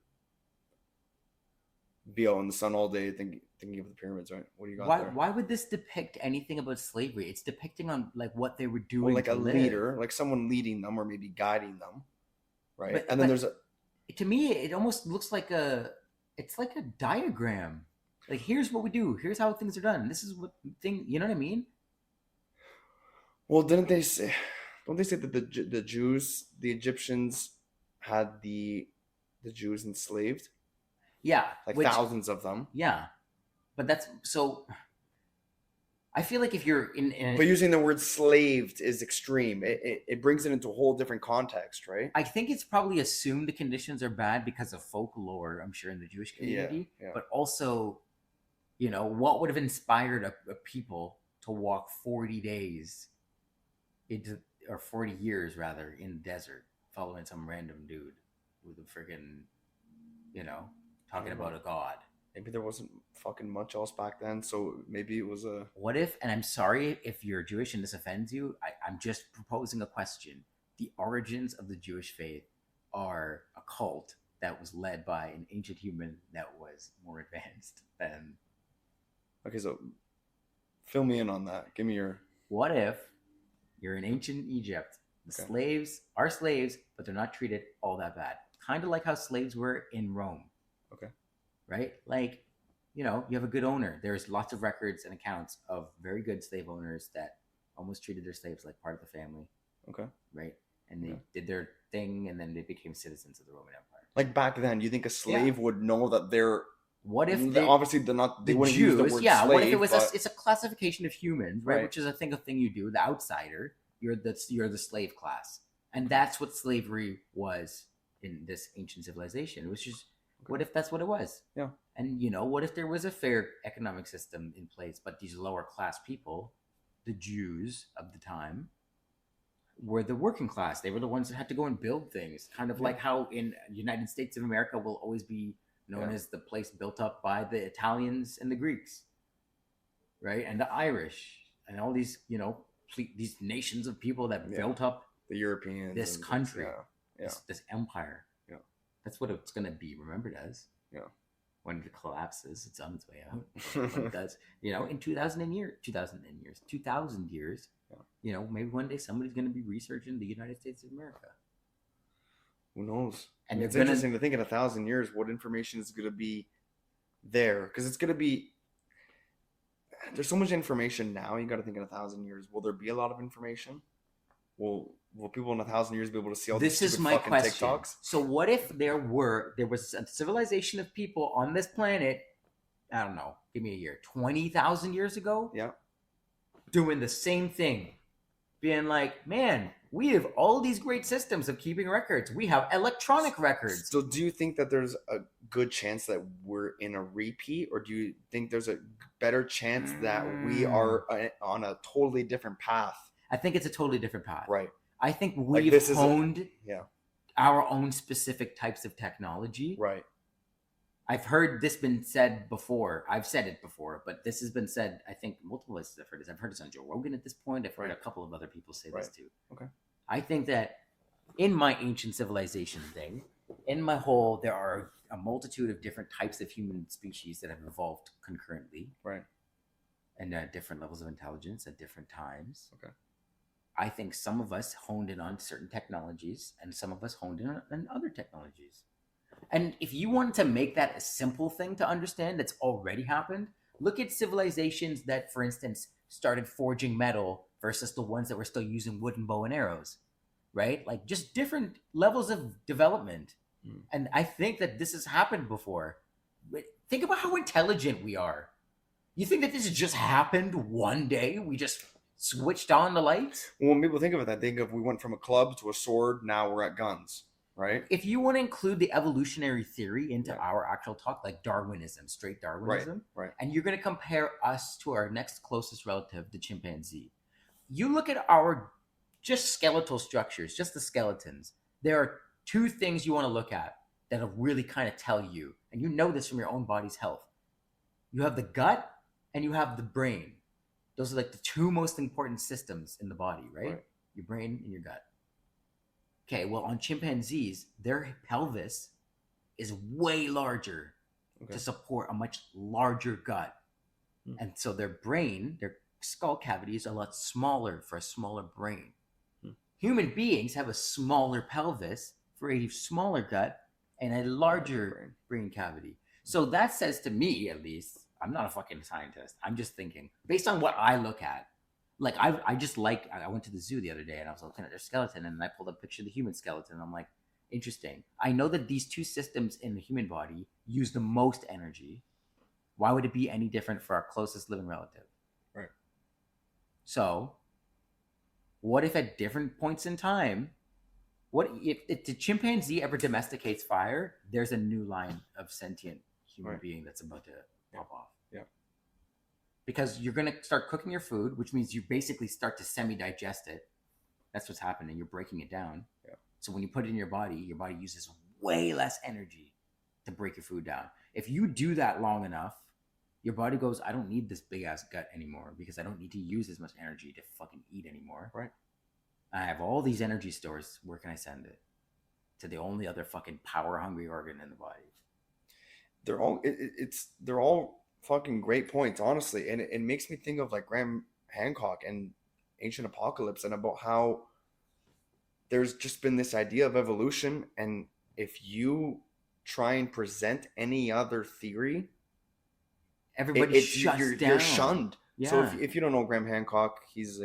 be out in the sun all day thinking of the pyramids, right? What do you got why there? why would this depict anything about slavery? It's depicting on like what they were Well, doing like to a live. leader, like someone leading them or maybe guiding them, right? But And then there's a to me it almost looks like it's like a diagram. Like here's what we do, here's how things are done. This is what thing, you know what I mean? well, didn't they say? Don't they say that the Jews, the Egyptians, had the Jews enslaved, Yeah, like which thousands of them? yeah, but that's so. I feel like if you're in But using the word slaved is extreme. It brings it into a whole different context, right? I think it's probably assumed the conditions are bad because of folklore, I'm sure, in the Jewish community. Yeah. But also, what would have inspired a people to walk 40 days into, or 40 years rather, in the desert, following some random dude with a freaking, talking about a god. Maybe there wasn't fucking much else back then, so maybe it was a. What if, and I'm sorry if you're Jewish and this offends you, I'm just proposing a question. The origins of the Jewish faith are a cult that was led by an ancient human that was more advanced than. Okay, so fill me in on that. Give me your. What if you're in ancient Egypt? The Okay. slaves are slaves, but they're not treated all that bad. Kind of like how slaves were in Rome. Okay. Right? Like, you have a good owner. There's lots of records and accounts of very good slave owners that almost treated their slaves like part of the family. Okay. Right? And they did their thing, and then they became citizens of the Roman Empire. Like back then, do you think a slave would know that they're. What if obviously they're not. They the wouldn't Jews? use the word slave. What if it was but, it's a classification of humans, right? Right. Which is a thing you do. The outsider, you're the slave class, and that's what slavery was in this ancient civilization. It was just. What if that's what it was? Yeah. And what if there was a fair economic system in place, but these lower class people, the Jews of the time, were the working class. They were the ones that had to go and build things. Kind of like how in United States of America will always be known as the place built up by the Italians and the Greeks, right? And the Irish and all these, these nations of people that built up the Europeans, this country, yeah. This empire. Yeah. That's what it's going to be remembered as. Yeah. When it collapses, it's on its way out. When it does, in 2,000 years, maybe one day somebody's going to be researching the United States of America. Who knows? And it's interesting to think in 1,000 years what information is going to be there, because it's going to be. There's so much information now. You got to think in 1,000 years. Will there be a lot of information? Will people in 1,000 years be able to see all this these is my fucking question. TikToks? So what if there was a civilization of people on this planet, I don't know, give me a year, 20,000 years ago? Yeah. Doing the same thing. Being like, man, we have all these great systems of keeping records. We have electronic records. So do you think that there's a good chance that we're in a repeat, or do you think there's a better chance that we are on a totally different path? I think it's a totally different path. Right. I think we've honed our own specific types of technology. Right. I've heard this been said before. I've said it before, but this has been said, I think, multiple places I've heard this. I've heard this on Joe Rogan at this point. I've heard a couple of other people say this too. Okay. I think that in my ancient civilization thing, in my whole, there are a multitude of different types of human species that have evolved concurrently. Right. And at different levels of intelligence at different times. Okay. I think some of us honed in on certain technologies and some of us honed in on other technologies. And if you wanted to make that a simple thing to understand that's already happened, look at civilizations that, for instance, started forging metal versus the ones that were still using wood and bow and arrows, right? Like just different levels of development. And I think that this has happened before. But think about how intelligent we are. You think that this has just happened one day? We just switched on the lights? Well, when people think of it, they think of we went from a club to a sword, now we're at guns, right? If you want to include the evolutionary theory into our actual talk, like Darwinism, straight Darwinism, right. And you're going to compare us to our next closest relative, the chimpanzee. You look at our just skeletal structures, just the skeletons, there are two things you want to look at that'll really kind of tell you, and you know this from your own body's health. You have the gut and you have the brain. Those are like the two most important systems in the body, right? Your brain and your gut. Okay, well, on chimpanzees, their pelvis is way larger to support a much larger gut. And so their brain, their skull cavity is a lot smaller for a smaller brain. Human beings have a smaller pelvis for a smaller gut and a larger brain cavity. So that says to me, at least, I'm not a fucking scientist. I'm just thinking, based on what I look at, like I went to the zoo the other day and I was looking at their skeleton and I pulled up a picture of the human skeleton and I'm like, interesting. I know that these two systems in the human body use the most energy. Why would it be any different for our closest living relative? Right. So, what if at different points in time, what if the chimpanzee ever domesticates fire, there's a new line of sentient human being that's about to pop off. Yeah. Because you're going to start cooking your food, which means you basically start to semi-digest it. That's what's happening. You're breaking it down. Yeah. So when you put it in your body uses way less energy to break your food down. If you do that long enough, your body goes, I don't need this big ass gut anymore because I don't need to use as much energy to fucking eat anymore. Right. I have all these energy stores. Where can I send it? To the only other fucking power hungry organ in the body. They're all fucking great points, honestly. And it makes me think of like Graham Hancock and Ancient Apocalypse and about how there's just been this idea of evolution. And if you try and present any other theory, everybody shuts down. You're shunned. Yeah. So if you don't know Graham Hancock, he's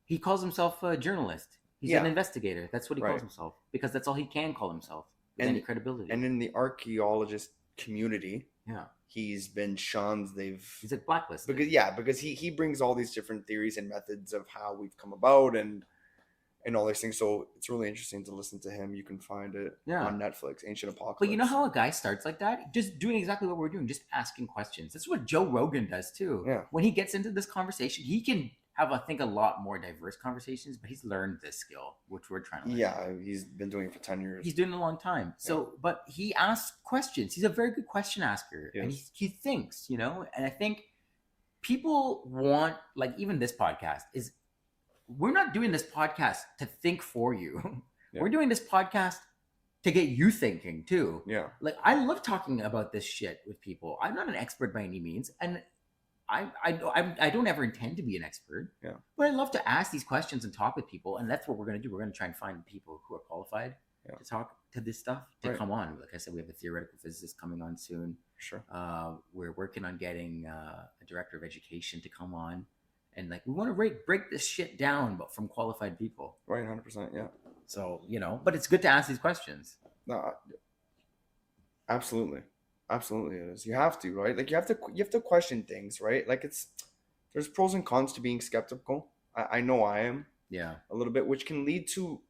he calls himself a journalist. He's an investigator. That's what he calls himself because that's all he can call himself with any credibility. And in the archaeologist community, he's been shunned. He's like blacklisted because he brings all these different theories and methods of how we've come about and all these things. So it's really interesting to listen to him. You can find it on Netflix, Ancient Apocalypse. But you know how a guy starts like that? Just doing exactly what we're doing, just asking questions. That's what Joe Rogan does too. Yeah. When he gets into this conversation, he can have, I think, a lot more diverse conversations, but he's learned this skill, which we're trying to learn. Yeah, he's been doing it for 10 years. He's doing it a long time. So, but he asks questions. He's a very good question asker. Yes. And he thinks, and I think people want, like even this podcast is, we're not doing this podcast to think for you. Yeah. We're doing this podcast to get you thinking too. Yeah. Like I love talking about this shit with people. I'm not an expert by any means. And I don't ever intend to be an expert. Yeah. But I love to ask these questions and talk with people. And that's what we're going to do. We're going to try and find people who are qualified to talk to this stuff, to come on. Like I said, we have a theoretical physicist coming on soon. Sure. We're working on getting a director of education to come on. And like, we want to break this shit down, but from qualified people. Right. 100%. Yeah. So, but it's good to ask these questions. No, absolutely. Absolutely it is. You have to, right? Like you have to question things, right? Like there's pros and cons to being skeptical. I know I am. Yeah. A little bit, which can lead to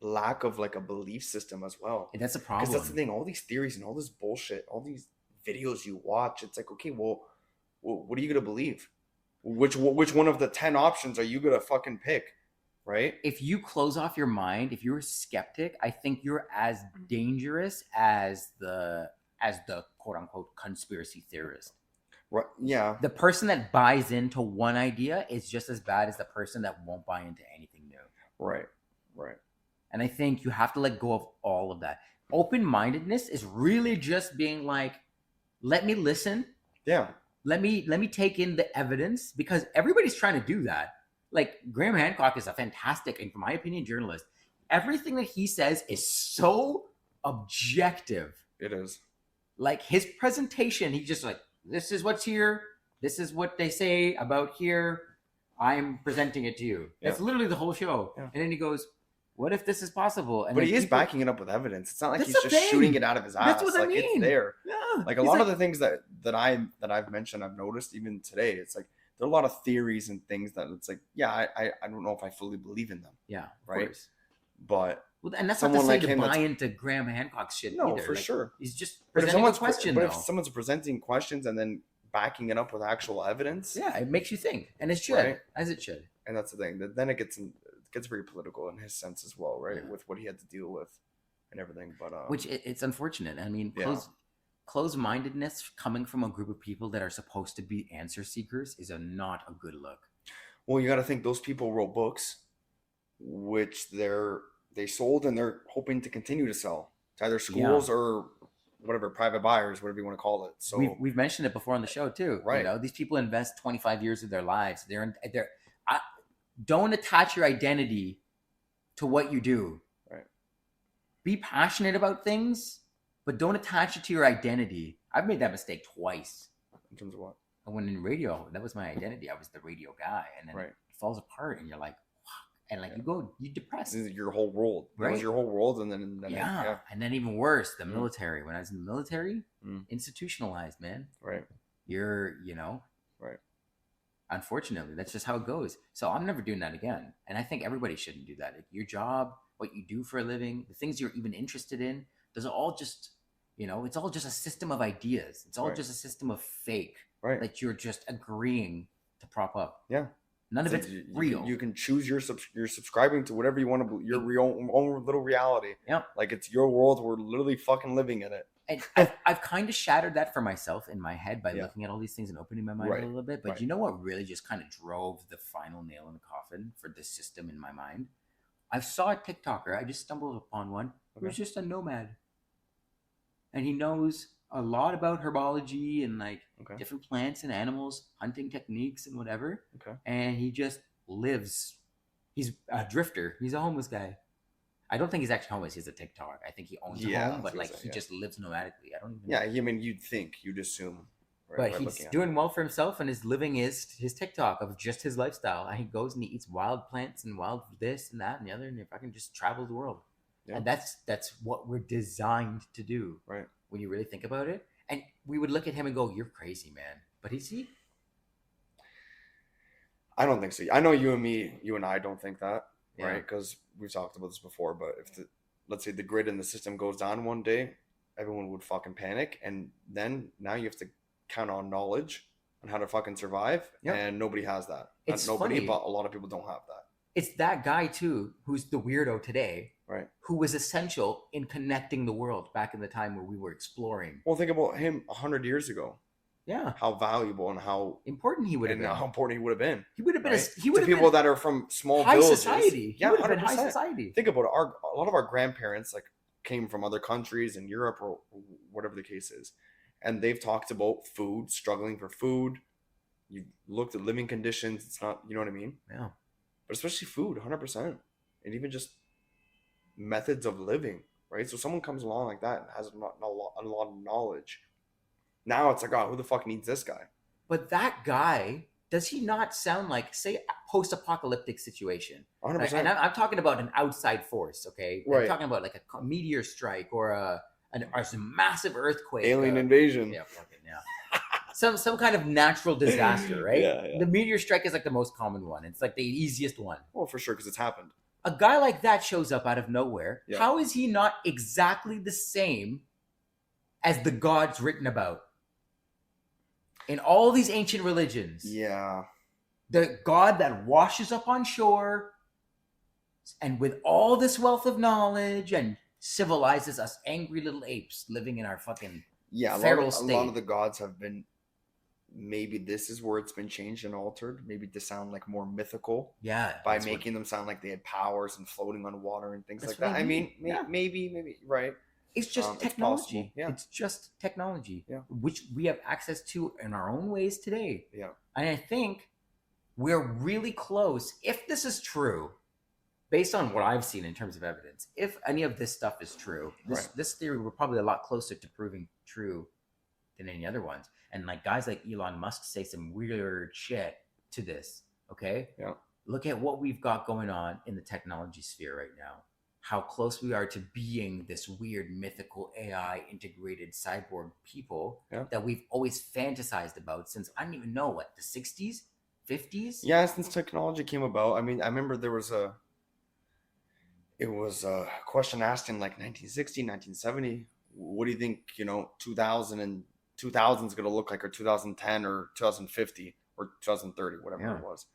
lack of like a belief system as well. And that's a problem. Because that's the thing. All these theories and all this bullshit, all these videos you watch, it's like, okay, well what are you gonna believe? Which one of the 10 options are you gonna fucking pick? Right? If you close off your mind, if you're a skeptic, I think you're as dangerous as the quote unquote conspiracy theorist. Right. Yeah. The person that buys into one idea is just as bad as the person that won't buy into anything new. Right. Right. And I think you have to let go of all of that. Open-mindedness is really just being like, let me listen. Yeah. Let me take in the evidence, because everybody's trying to do that. Like Graham Hancock is a fantastic, and for my opinion, journalist. Everything that he says is so objective. It is. Like his presentation, he's just like, this is what's here. This is what they say about here. I'm presenting it to you. Yeah. That's literally the whole show. Yeah. And then he goes, what if this is possible? And but he is backing it up with evidence. It's not like he's just shooting it out of his ass. That's what I mean. It's there. Yeah. Like a lot of the things that I've mentioned, I've noticed even today, it's like there are a lot of theories and things that it's like, yeah, I don't know if I fully believe in them. Yeah. Right. Course. But and that's not to say like to buy into Graham Hancock's shit. No, either. for sure. He's just presenting a question. But if someone's presenting questions and then backing it up with actual evidence. Yeah, it makes you think, and it should, Right. as it should. And that's the thing. Then it gets very political in his sense as well, right? Yeah. With what he had to deal with and everything. But Which it's unfortunate. I mean, yeah. closed-mindedness coming from a group of people that are supposed to be answer seekers is not a good look. Well, you got to think those people wrote books, which they sold and they're hoping to continue to sell to either schools or whatever, private buyers, whatever you want to call it. So we've mentioned it before on the show too. Right. You know, these people invest 25 years of their lives. Don't attach your identity to what you do. Right. Be passionate about things, but don't attach it to your identity. I've made that mistake twice. In terms of what? When in radio, that was my identity. I was the radio guy, and then Right. it falls apart, and you're like, fuck. And like you depressed. This is your whole world. Right. It was your whole world, and then yeah. And then even worse, the military. When I was in the military, institutionalized, man. Right. Right. Unfortunately, that's just how it goes. So I'm never doing that again. And I think everybody shouldn't do that. Your job, what you do for a living, the things you're even interested in, those are all just, it's all just a system of ideas. It's all just a system of fake that you're just agreeing to prop up. Yeah. None of it's real. You can choose you're subscribing to whatever you want to believe, your own little reality. Yeah. Like it's your world. We're literally fucking living in it. And I've kind of shattered that for myself in my head by looking at all these things and opening my mind a little bit. But you know what really just kind of drove the final nail in the coffin for this system in my mind? I saw a TikToker. I just stumbled upon one. He was just a nomad. And he knows a lot about herbology and different plants and animals, hunting techniques and whatever. Okay. And he just lives. He's a drifter. He's a homeless guy. I don't think he's actually homeless. He's a TikTok. I think he owns a home, but he just lives nomadically. I don't even know. Yeah, I mean, you'd assume. Right, but he's doing well for himself, and his living is his TikTok of just his lifestyle. And he goes and he eats wild plants and wild this and that and the other, and if I can just travel the world. Yeah. And that's what we're designed to do. Right. When you really think about it. And we would look at him and go, "You're crazy, man." But is he? I don't think so. I know you and I don't think that. Yeah. Right, because we've talked about this before, but if let's say the grid in the system goes down one day, everyone would fucking panic, and then now you have to count on knowledge on how to fucking survive, and nobody has that. It's Not nobody, funny. but a lot of people don't have that. It's that guy too, who's the weirdo today, right? Who was essential in connecting the world back in the time where we were exploring. Well, think about him 100 years ago. Yeah, how valuable and how important he would have been. How important he would have been. He would have been. Right? He would have been people that are from small high villages. Society. Yeah, he would have been 100%. high society. Think about it. A lot of our grandparents came from other countries in Europe or whatever the case is, and they've talked about food, struggling for food. You looked at living conditions. It's not, you know what I mean? Yeah. But especially food, 100%, and even just methods of living, right? So someone comes along like that and has a lot of knowledge. Now it's like, oh, who the fuck needs this guy? But that guy, does he not sound like, say, a post-apocalyptic situation? 100%. And I'm talking about an outside force, okay? Right. I'm talking about like a meteor strike or a massive earthquake. Alien invasion. Yeah, fucking, yeah. some kind of natural disaster, right? Yeah. The meteor strike is like the most common one. It's like the easiest one. Well, for sure, because it's happened. A guy like that shows up out of nowhere. Yeah. How is he not exactly the same as the gods written about? In all these ancient religions. Yeah. The God that washes up on shore and with all this wealth of knowledge and civilizes us angry little apes living in our fucking feral state. A lot of the gods have been, maybe this is where it's been changed and altered, maybe to sound like more mythical. Yeah. By making them sound like they had powers and floating on water and things like that. I mean, maybe, right. It's just technology. It's just technology, which we have access to in our own ways today. Yeah. And I think we're really close, if this is true, based on what I've seen in terms of evidence, if any of this stuff is true, this theory, we're probably a lot closer to proving true than any other ones. And like guys like Elon Musk say some weird shit to this, okay? Yeah. Look at what we've got going on in the technology sphere right now. How close we are to being this weird mythical AI integrated cyborg people that we've always fantasized about since, I don't even know, what, the 60s, 50s? Yeah, since technology came about. I mean, I remember there was a question asked in like 1960, 1970. What do you think, 2000 and 2000 is going to look like, or 2010 or 2050 or 2030, whatever Yeah. it was.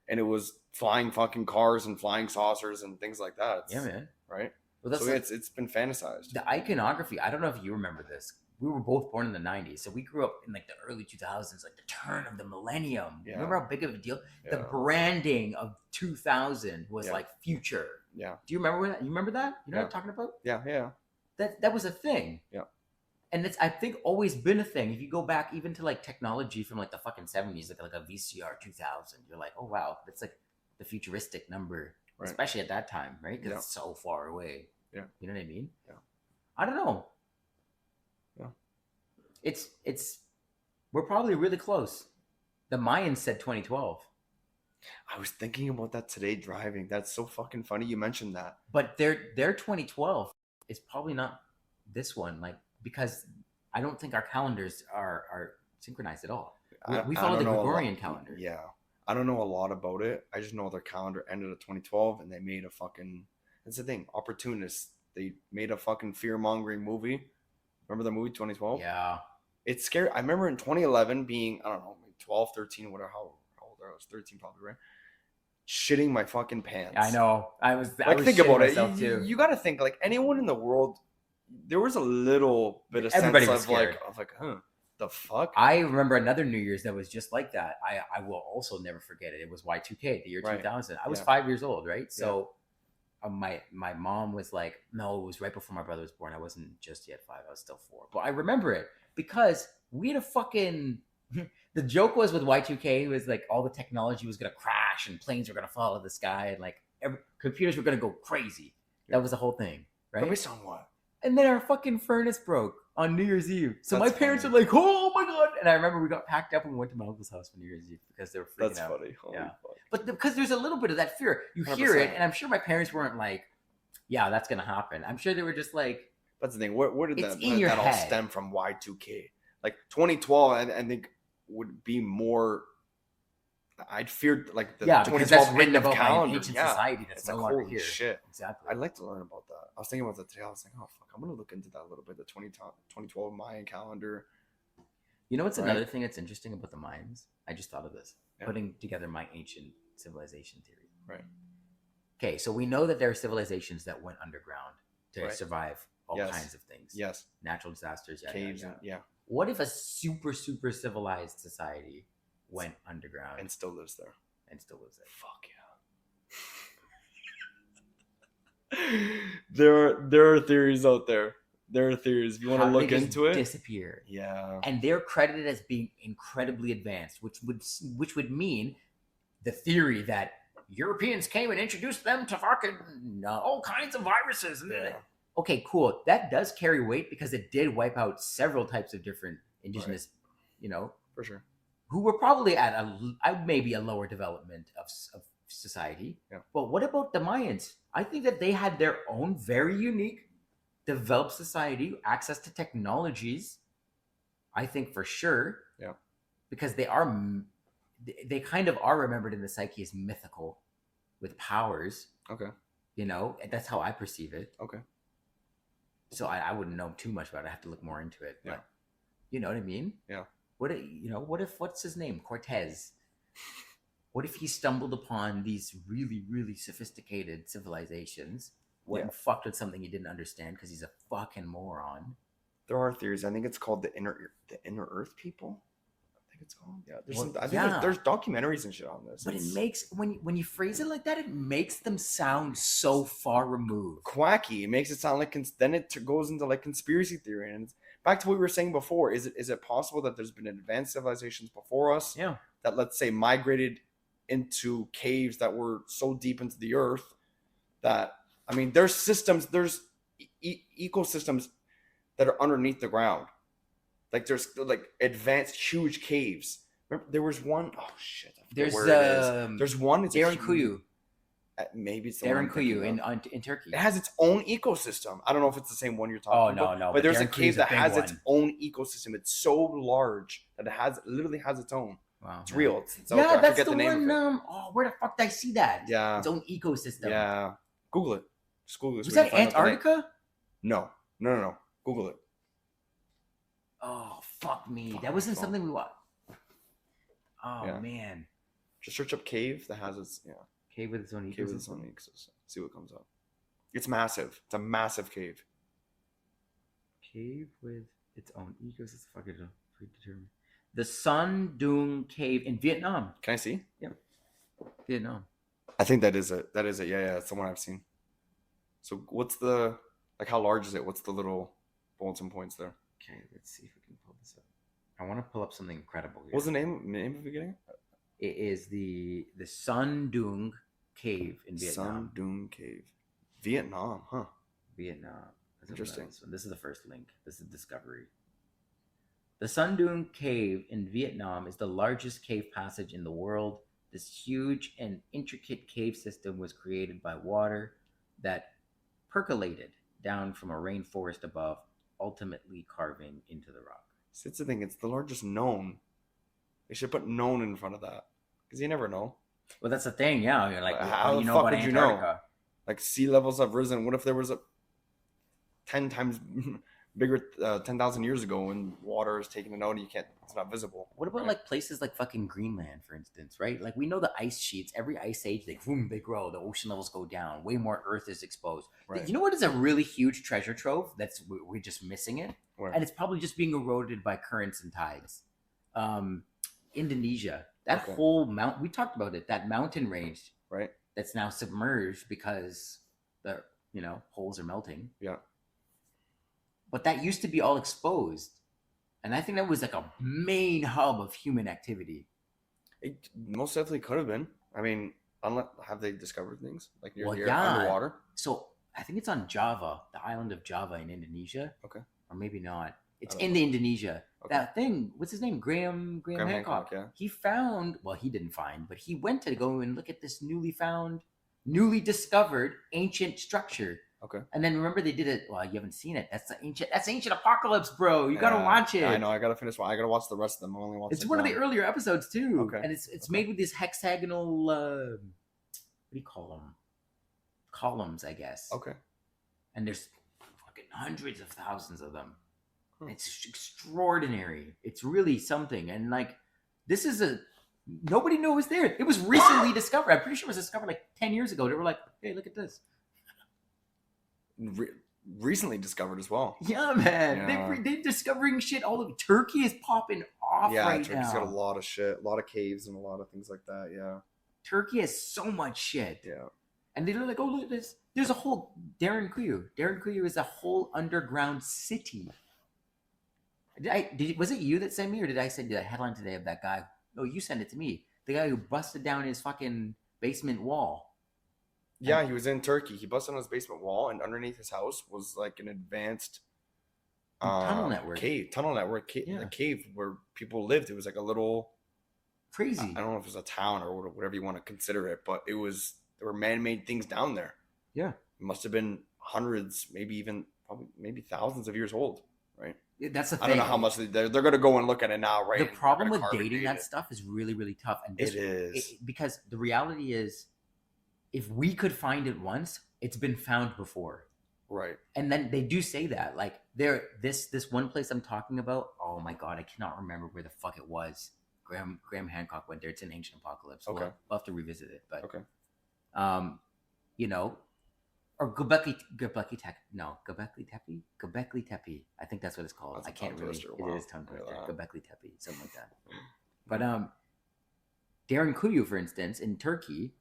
And it was flying fucking cars and flying saucers and things like that. Yeah, man. Right? Well, that's So like, it's been fantasized. the iconography. I don't know if you remember this. We were both born in the 90s, so we grew up in like the early 2000s, like the turn of the millennium. Yeah. Remember how big of a deal the Yeah. branding of 2000 was, Yeah. like future. Yeah. Do you remember that? You remember that? You know Yeah. what I'm talking about? Yeah. That was a thing. Yeah. And it's, I think, always been a thing. If you go back even to like technology from like the fucking 70s, like a VCR 2000, you're like, oh wow, that's like the futuristic number, Right. especially at that time, right? Because Yeah. it's so far away. Yeah. You know what I mean? Yeah. I don't know. Yeah. It's we're probably really close. The Mayans said 2012, I was thinking about that today driving. That's so fucking funny you mentioned that. but their 2012 is probably not this one, like, because I don't think our calendars are synchronized at all. We I follow don't the know a lot- Gregorian calendar. Yeah. I don't know a lot about it. I just know their calendar ended at 2012 and they made a fucking, that's the thing, opportunists. They made a fucking fear-mongering movie. Remember the movie 2012? Yeah. It's scary. I remember in 2011 being, I don't know, maybe 12, 13, whatever, how old I was, 13 probably, right? Shitting my fucking pants. I know. I was Think shitting about it. myself too. You got to think, like, anyone in the world, there was a little bit of Everybody sense was of like, scared. huh, the fuck? I remember another New Year's that was just like that. I will also never forget it. It was Y2K, the year Right. 2000. I was Yeah. 5 years old, right? So my mom was like, no, it was right before my brother was born. I wasn't just yet 5. I was still 4. But I remember it because we had a fucking... The joke was with Y2K was like all the technology was going to crash and planes were going to fall out of the sky and like computers were going to go crazy. That was the whole thing, right? Based on what? And then our fucking furnace broke on New Year's Eve. So That's my parents funny. were like, oh my God. And I remember we got packed up and we went to my uncle's house for New Year's Eve because they were freaking That's out. funny. Holy Yeah. fuck. But because there's a little bit of that fear. You hear it, 100%. and I'm sure my parents weren't like, yeah, that's going to happen. I'm sure they were just like, That's the thing. Where did It's that, in where did your that all head. stem from? Y2K, like 2012, I think would be more. I'd feared like the yeah, because that's 2012 written end of about by an calendar. ancient Yeah, society that's it's no like longer holy here. shit. Exactly. I'd like to learn about that. I was thinking about that today. I was like, oh fuck, I'm gonna look into that a little bit. The 2012 Mayan calendar. You know what's Right. another thing that's interesting about the Mayans? I just thought of this. Yeah. Putting together my ancient civilization theory. Right. Okay, so we know that there are civilizations that went underground to Right. survive all Yes. kinds of things. Yes, Natural disasters, yada, caves. yada, And, yada. yeah, What if a super civilized society went underground and still lives there. and still lives there? Fuck yeah. there are theories out there. There are theories. If you want to How look they just into it, disappear. yeah. And they're credited as being incredibly advanced, which would mean the theory that Europeans came and introduced them to fucking all kinds of viruses. Yeah. Okay, cool. That does carry weight because it did wipe out several types of different indigenous, For sure. who were probably at maybe a lower development of society. Yeah. But what about the Mayans? I think that they had their own very unique developed society, access to technologies. I think for sure. Yeah. Because they kind of are remembered in the psyche as mythical with powers. Okay. That's how I perceive it. Okay. So I wouldn't know too much about it. I have to look more into it. Yeah. But you know what I mean? Yeah. What if what's his name? Cortez. What if he stumbled upon these really, really sophisticated civilizations, went and fucked with something he didn't understand because he's a fucking moron? There are theories. I think it's called the inner Earth people. I think it's called. Yeah. I think yeah. there's documentaries and shit on this. But It's it makes when you phrase it like that, it makes them sound so far removed. quacky. It makes it sound like then it goes into like conspiracy theory. And it's back to what we were saying before. Is it possible that there's been advanced civilizations before us Yeah. that, let's say, migrated into caves that were so deep into the earth that, I mean, there's systems, there's ecosystems that are underneath the ground. Like there's like advanced huge caves. Remember, there was one, oh shit, I forget where it is. There's one, it's Darren Kuyu. maybe it's the one Darren I'm thinking Kuyu of. in Turkey. It has its own ecosystem. I don't know if it's the same one you're talking about. no, but there's a Darren cave Kuyu's that a big has its one. own ecosystem. It's so large that it literally has its own. Wow, It's yeah. real. It's out Yeah, there. I that's forget the the name one. of it. Where the fuck did I see that? Yeah. Its own ecosystem. Yeah. Google it. Just Google it. Was so that you can find out the name. Antarctica? No. Google it. Oh, Oh fuck me, that wasn't something we watched. Oh Yeah. man, Just search up cave that has its cave with its own cave with its own ecosystem. ecosystem. See what comes up. It's massive. It's a massive cave. Cave with its own ecosystem. Fuck it, predetermined. The Sun Dung Cave in Vietnam. Can I see? Yeah, Vietnam. I think that is it. That is it. Yeah, it's the one I've seen. So what's the how large is it? What's the little bulletin points there? Okay, let's see if we can pull this up. I want to pull up something incredible here. What was the name of it again? It is the Sun Dung Cave in Vietnam. Sun Dung Cave. Vietnam, huh? Vietnam. Interesting. This is the first link. This is Discovery. The Sun Dung Cave in Vietnam is the largest cave passage in the world. This huge and intricate cave system was created by water that percolated down from a rainforest above, ultimately carving into the rock. So it's the thing. It's the largest known. They should put known in front of that because you never know. Well, that's the thing. Yeah, you're like, How do the you know fuck about would you know? Antarctica? Like sea levels have risen. What if there was a 10 times bigger 10,000 years ago when water is taking it out and it's not visible? What about like places like fucking Greenland, for instance, right? Like we know the ice sheets, every ice age, they grow, the ocean levels go down, way more Earth is exposed. Right. You know what is a really huge treasure trove that's we're just missing it? Where? And it's probably just being eroded by currents and tides. Indonesia, that whole we talked about it, that mountain range, right? That's now submerged because the poles are melting. Yeah. But that used to be all exposed. And I think that was like a main hub of human activity. It most definitely could have been. I mean, have they discovered things like near here yeah. underwater? So I think it's on Java, the island of Java in Indonesia. Okay. Or maybe not. It's in the Indonesia. Okay. That thing, what's his name? Graham Hancock. Yeah. He found, well, he didn't find, but he went to go and look at this newly discovered ancient structure. Okay. And then remember they did it. Well, you haven't seen it. That's ancient apocalypse, bro. You gotta watch it. I know. I gotta finish one. I gotta watch the rest of them. I only watched. It's one of the earlier episodes too. Okay. And it's made with these hexagonal. What do you call them? Columns, I guess. Okay. And there's fucking hundreds of thousands of them. It's extraordinary. It's really something. And like, this is nobody knew it was there. It was recently discovered. I'm pretty sure it was discovered like 10 years ago. They were like, hey, look at this. Recently discovered as well. Yeah, man. Yeah. They're discovering shit all over. Turkey is popping off right Turkey's now. Got a lot of shit, a lot of caves and a lot of things like that. Yeah. Turkey has so much shit. Yeah. And they're like, oh, look at this. There's a whole Darren Kuyu. Darren Kuyu is a whole underground city. Was it you that sent me, or did I send you that headline today of that guy? No, you sent it to me. The guy who busted down his fucking basement wall. Yeah, he was in Turkey. He busted on his basement wall, and underneath his house was like an advanced tunnel network. Tunnel network. A cave where people lived. It was like a little crazy. I don't know if it was a town or whatever you want to consider it, but there were man-made things down there. Yeah, it must have been hundreds, maybe thousands of years old, right? That's the thing. I don't know how much they're going to go and look at it now, right? The problem with dating that stuff is really, really tough. And it is. Because the reality is, if we could find it once, it's been found before. Right. And then they do say that. Like, this one place I'm talking about, oh my God, I cannot remember where the fuck it was. Graham Hancock went there. It's an ancient apocalypse. Okay. We'll have to revisit it. But, okay. Or Göbekli Tepe. I think that's what it's called. I can't really. Wow. It is tongue twister. Göbekli Tepe, something like that. But Darren Kuyu, for instance, in Turkey,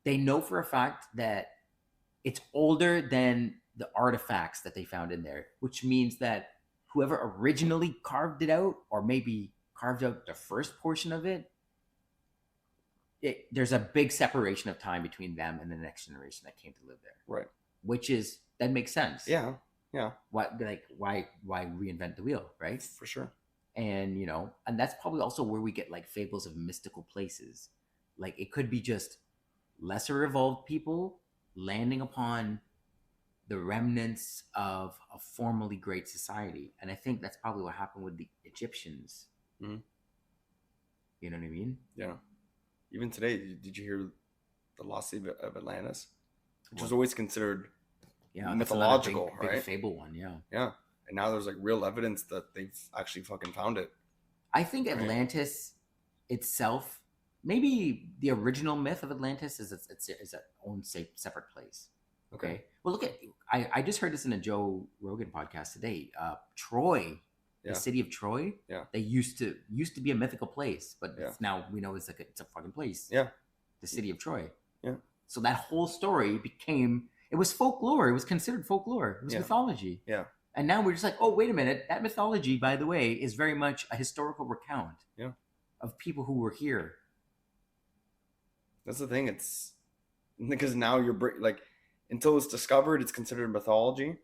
they know for a fact that it's older than the artifacts that they found in there, which means that whoever originally carved it out, or maybe carved out the first portion of it, there's a big separation of time between them and the next generation that came to live there. Right. That makes sense. Yeah. Yeah. Why reinvent the wheel, right? For sure. And and that's probably also where we get like fables of mystical places. Like it could be just lesser evolved people landing upon the remnants of a formerly great society. And I think that's probably what happened with the Egyptians. Mm-hmm. You know what I mean? Yeah. Even today, did you hear the lost city of Atlantis? Which was always considered mythological, big right? Fable one, yeah. Yeah. and now there's like real evidence that they've actually fucking found it. I think Right. Atlantis itself, maybe the original myth of Atlantis is it's its own separate place. Okay. Well, look at I just heard this in a Joe Rogan podcast today. Troy, Yeah. the city of Troy. Yeah. They used to be a mythical place, but Yeah. it's now we know it's like it's a fucking place. Yeah. The city of Troy. Yeah. So that whole story became, it was folklore. It was considered folklore. It was Yeah. mythology. Yeah. And now we're just like, oh, wait a minute. That mythology, by the way, is very much a historical recount Yeah. of people who were here. That's the thing. It's because now you're like, until it's discovered, it's considered mythology.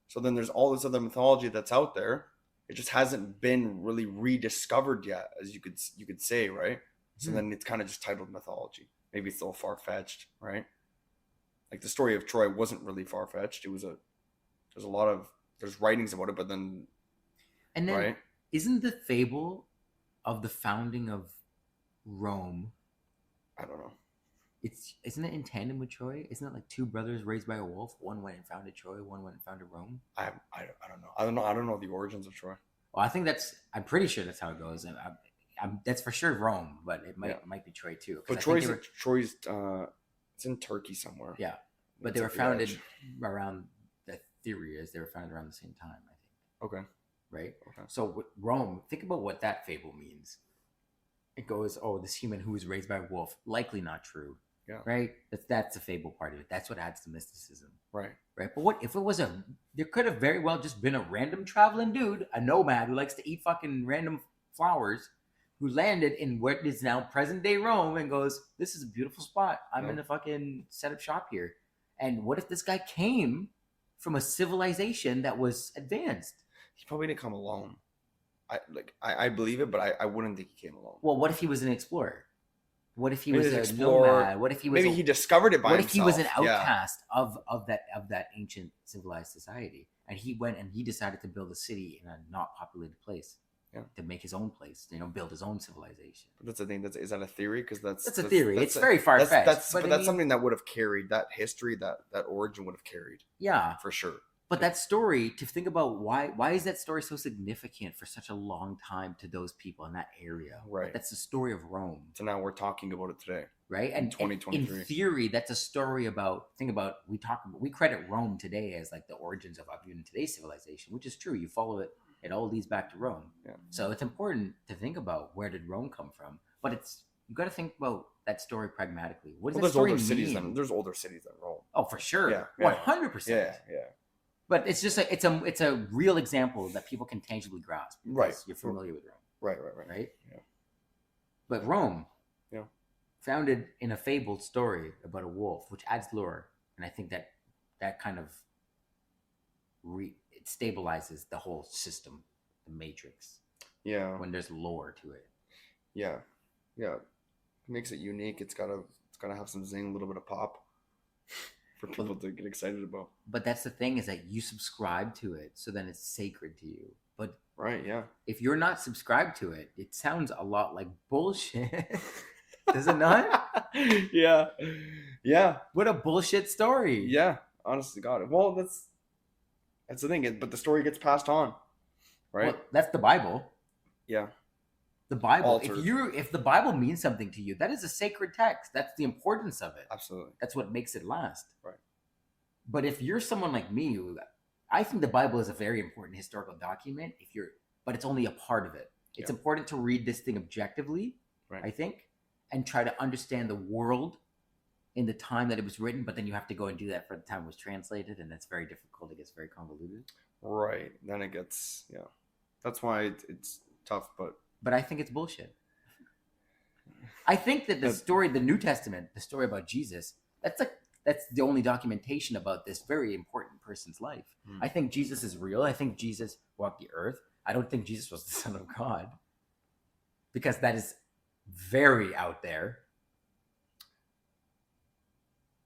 So then there's all this other mythology that's out there. It just hasn't been really rediscovered yet, as you could say, right? So then it's kind of just titled mythology. Maybe it's a little far-fetched, right? Like the story of Troy wasn't really far-fetched. There's writings about it, but then, And then, right? isn't the fable of the founding of Rome, I don't know. isn't it in tandem with Troy? Isn't it like two brothers raised by a wolf? One went and founded Troy, one went and founded Rome. I don't know. I don't know the origins of Troy. Well, I think I'm pretty sure that's how it goes, and that's for sure Rome, but it might be Troy too. But Troy's it's in Turkey somewhere. Yeah, but they were founded around, the theory is they were founded around the same time, I think. Okay. Right. Okay. So with Rome, think about what that fable means. It goes, oh, this human who was raised by a wolf, likely not true. Yeah. Right. That's the fable part of it. That's what adds to mysticism. Right. Right. But what if it was there could have very well just been a random traveling dude, a nomad who likes to eat fucking random flowers, who landed in what is now present day Rome and goes, this is a beautiful spot. I'm going to fucking set up shop here. And what if this guy came from a civilization that was advanced? He probably didn't come alone. I believe it, but I wouldn't think he came alone. Well, what if he was an explorer? What if he Maybe was an a explorer. nomad? What if he was Maybe he discovered it by what himself. if he was an Yeah. outcast of that ancient civilized society, and he went and he decided to build a city in a not populated place, to make his own place, build his own civilization. But that's the thing. Is that a theory? Because that's a theory. It's very far-fetched. But that's something that would have carried, that history, that origin would have carried. Yeah, for sure. But that story, to think about why is that story so significant for such a long time to those people in that area? Right. That's the story of Rome. So now we're talking about it today. Right. And 2023. In theory, that's a story about, we credit Rome today as like the origins of even today's civilization, which is true. You follow it, it all leads back to Rome. Yeah. So it's important to think about, where did Rome come from? But you got to think about that story pragmatically. What does that story mean? There's older cities than Rome. Oh, for sure. Yeah. 100%. Yeah. But it's just like it's a real example that people can tangibly grasp. Right. You're familiar with Rome. Right. Yeah. But Rome, yeah, founded in a fabled story about a wolf, which adds lore, and I think that kind of it stabilizes the whole system, the matrix. Yeah. When there's lore to it. Yeah. It makes it unique. It's gotta have some zing, a little bit of pop. For people to get excited about. But that's the thing, is that you subscribe to it, so then it's sacred to you. But right, yeah. If you're not subscribed to it, it sounds a lot like bullshit. Does it not? Yeah. What a bullshit story. Yeah, honestly, God. Well, that's the thing. But the story gets passed on, right? Well, that's the Bible. Yeah. The Bible. Altered. If the Bible means something to you, that is a sacred text. That's the importance of it. Absolutely. That's what makes it last. Right. But if you're someone like me, I think the Bible is a very important historical document. But it's only a part of it. It's important to read this thing objectively, right, I think, and try to understand the world in the time that it was written. But then you have to go and do that for the time it was translated, and that's very difficult. It gets very convoluted. Right. Then it gets That's why it's tough, But I think it's bullshit. I think that the New Testament, the story about Jesus, that's the only documentation about this very important person's life. I think Jesus is real. I think Jesus walked the earth. I don't think Jesus was the Son of God, because that is very out there.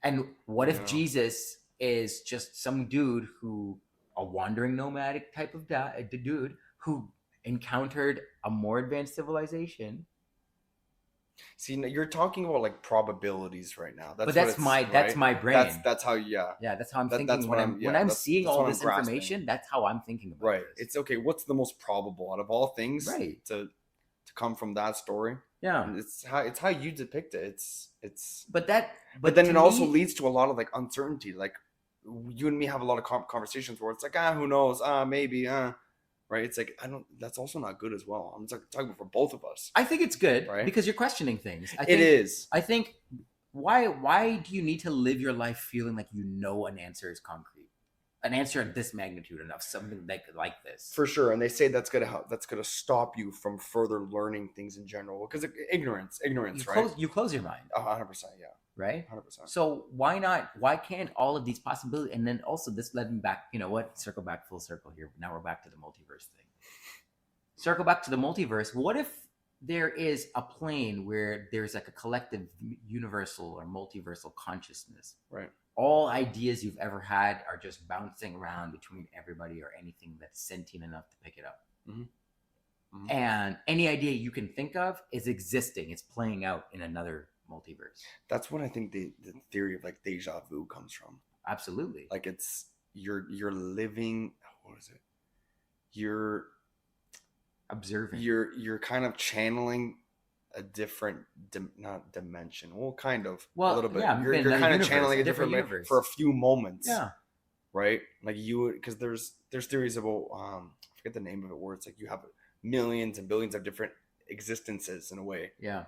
And what if Jesus is just some dude a wandering nomadic type of dude who encountered a more advanced civilization See, you're talking about like probabilities right now. But That's that's my right. my brain. That's how, yeah. Yeah, that's how I'm That's thinking what when I'm that's seeing all what I'm this grasping. information. That's how I'm thinking about Right. this. It's okay. What's the most probable out of all things Right. to come from that story? Yeah. And it's how you depict it. It's But then to it also me, leads to a lot of like uncertainty. Like you and me have a lot of conversations where it's like, who knows? Maybe, right? It's like, I don't. That's also not good as well. I'm talking for both of us. I think it's good Right? because you're questioning things. It is. I think why do you need to live your life feeling like you know an answer is concrete, an answer of this magnitude enough, something like this? For sure, and they say that's gonna help. That's gonna stop you from further learning things in general because ignorance, right? You close your mind. 100%, yeah. Right? 100%. So why not? Why can't all of these possibilities? And then also this led me back. You know what? Circle back full circle here. Now we're back to the multiverse thing. Circle back to the multiverse. What if there is a plane where there's like a collective universal or multiversal consciousness? Right. All ideas you've ever had are just bouncing around between everybody or anything that's sentient enough to pick it up. Mm-hmm. Mm-hmm. And any idea you can think of is existing. It's playing out in another multiverse. That's what I think the theory of like deja vu comes from. Absolutely. Like it's you're living. What is it? You're observing. You're kind of channeling a different not dimension. Well, kind of a little bit. Yeah, you're kind of channeling a different universe for a few moments. Yeah. Right. Like because there's theories about I forget the name of it where it's like you have millions and billions of different existences in a way. Yeah.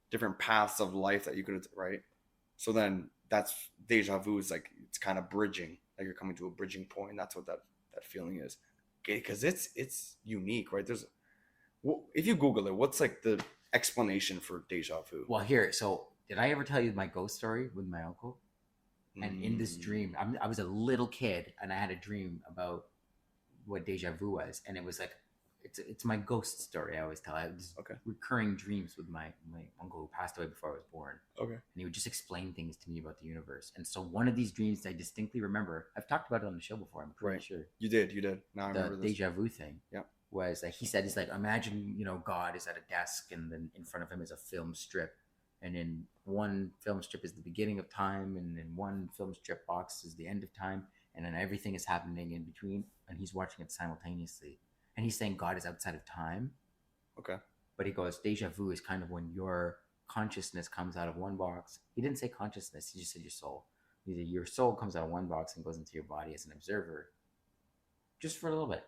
Different paths of life that you could, right? So then that's deja vu is like it's kind of bridging, like you're coming to a bridging point. That's what that feeling is. Okay, because it's unique, right? There's if you Google it, what's like the explanation for deja vu? Well, here, so did I ever tell you my ghost story with my uncle? And in this dream, I was a little kid, and I had a dream about what deja vu was, and it was like, it's my ghost story. I always tell. I had recurring dreams with my uncle who passed away before I was born. Okay. And he would just explain things to me about the universe. And so one of these dreams I distinctly remember. I've talked about it on the show before. I'm pretty sure. You did. Now I remember the this. deja vu thing. Yeah. Was like he's like, imagine God is at a desk, and then in front of him is a film strip, and in one film strip is the beginning of time, and in one film strip box is the end of time, and then everything is happening in between, and he's watching it simultaneously. And he's saying God is outside of time. Okay. But he goes, deja vu is kind of when your consciousness comes out of one box. He didn't say consciousness, he just said your soul. He said your soul comes out of one box and goes into your body as an observer, just for a little bit,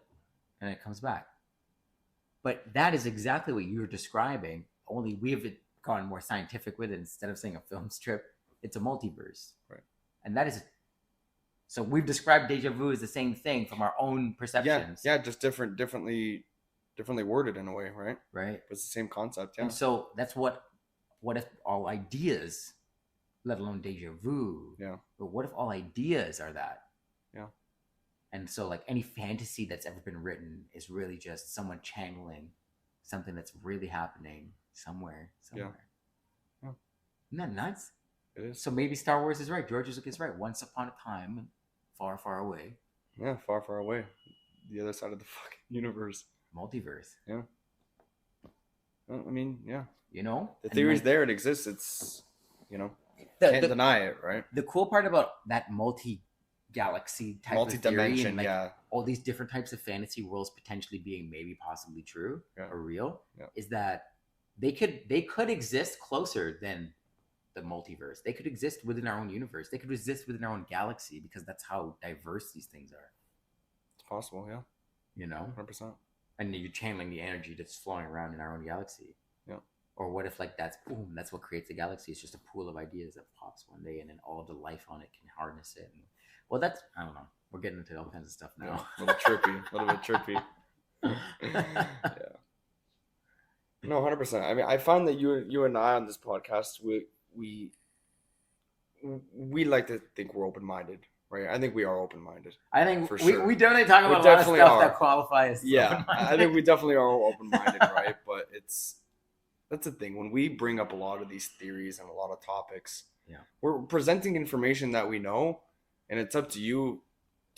and it comes back. But that is exactly what you're describing, only we have gone more scientific with it. Instead of saying a film strip, it's a multiverse. Right. And that is, so we've described deja vu as the same thing from our own perceptions. Yeah, just differently worded in a way, right? Right. But it's the same concept, yeah. And so that's what if all ideas, let alone deja vu, but what if all ideas are that? Yeah. And so like any fantasy that's ever been written is really just someone channeling something that's really happening somewhere. Yeah. Isn't that nuts? It is. So maybe Star Wars is right. George Lucas is right. Once upon a time, far, far away. Yeah, far, far away. The other side of the fucking universe. Multiverse. Yeah. Well, I mean, yeah. The theory's there. It exists. It's, can't deny it, right? The cool part about that multi-galaxy type of theory and all these different types of fantasy worlds potentially being maybe possibly true or real is that they could exist closer than the multiverse. They could exist within our own universe. They could exist within our own galaxy because that's how diverse these things are. It's possible, yeah. 100%. And you're channeling the energy that's flowing around in our own galaxy. Yeah. Or what if that's what creates the galaxy? It's just a pool of ideas that pops one day, and then all of the life on it can harness it. And, I don't know. We're getting into all kinds of stuff now. Yeah, a little bit trippy. Yeah. No, 100%. I mean, I found that you and I on this podcast, we like to think we're open-minded, right? I think we are open-minded. I think for sure. we definitely talk about a lot of stuff that qualifies. Yeah, I think we definitely are open-minded, right? But that's the thing. When we bring up a lot of these theories and a lot of topics, we're presenting information that we know, and it's up to you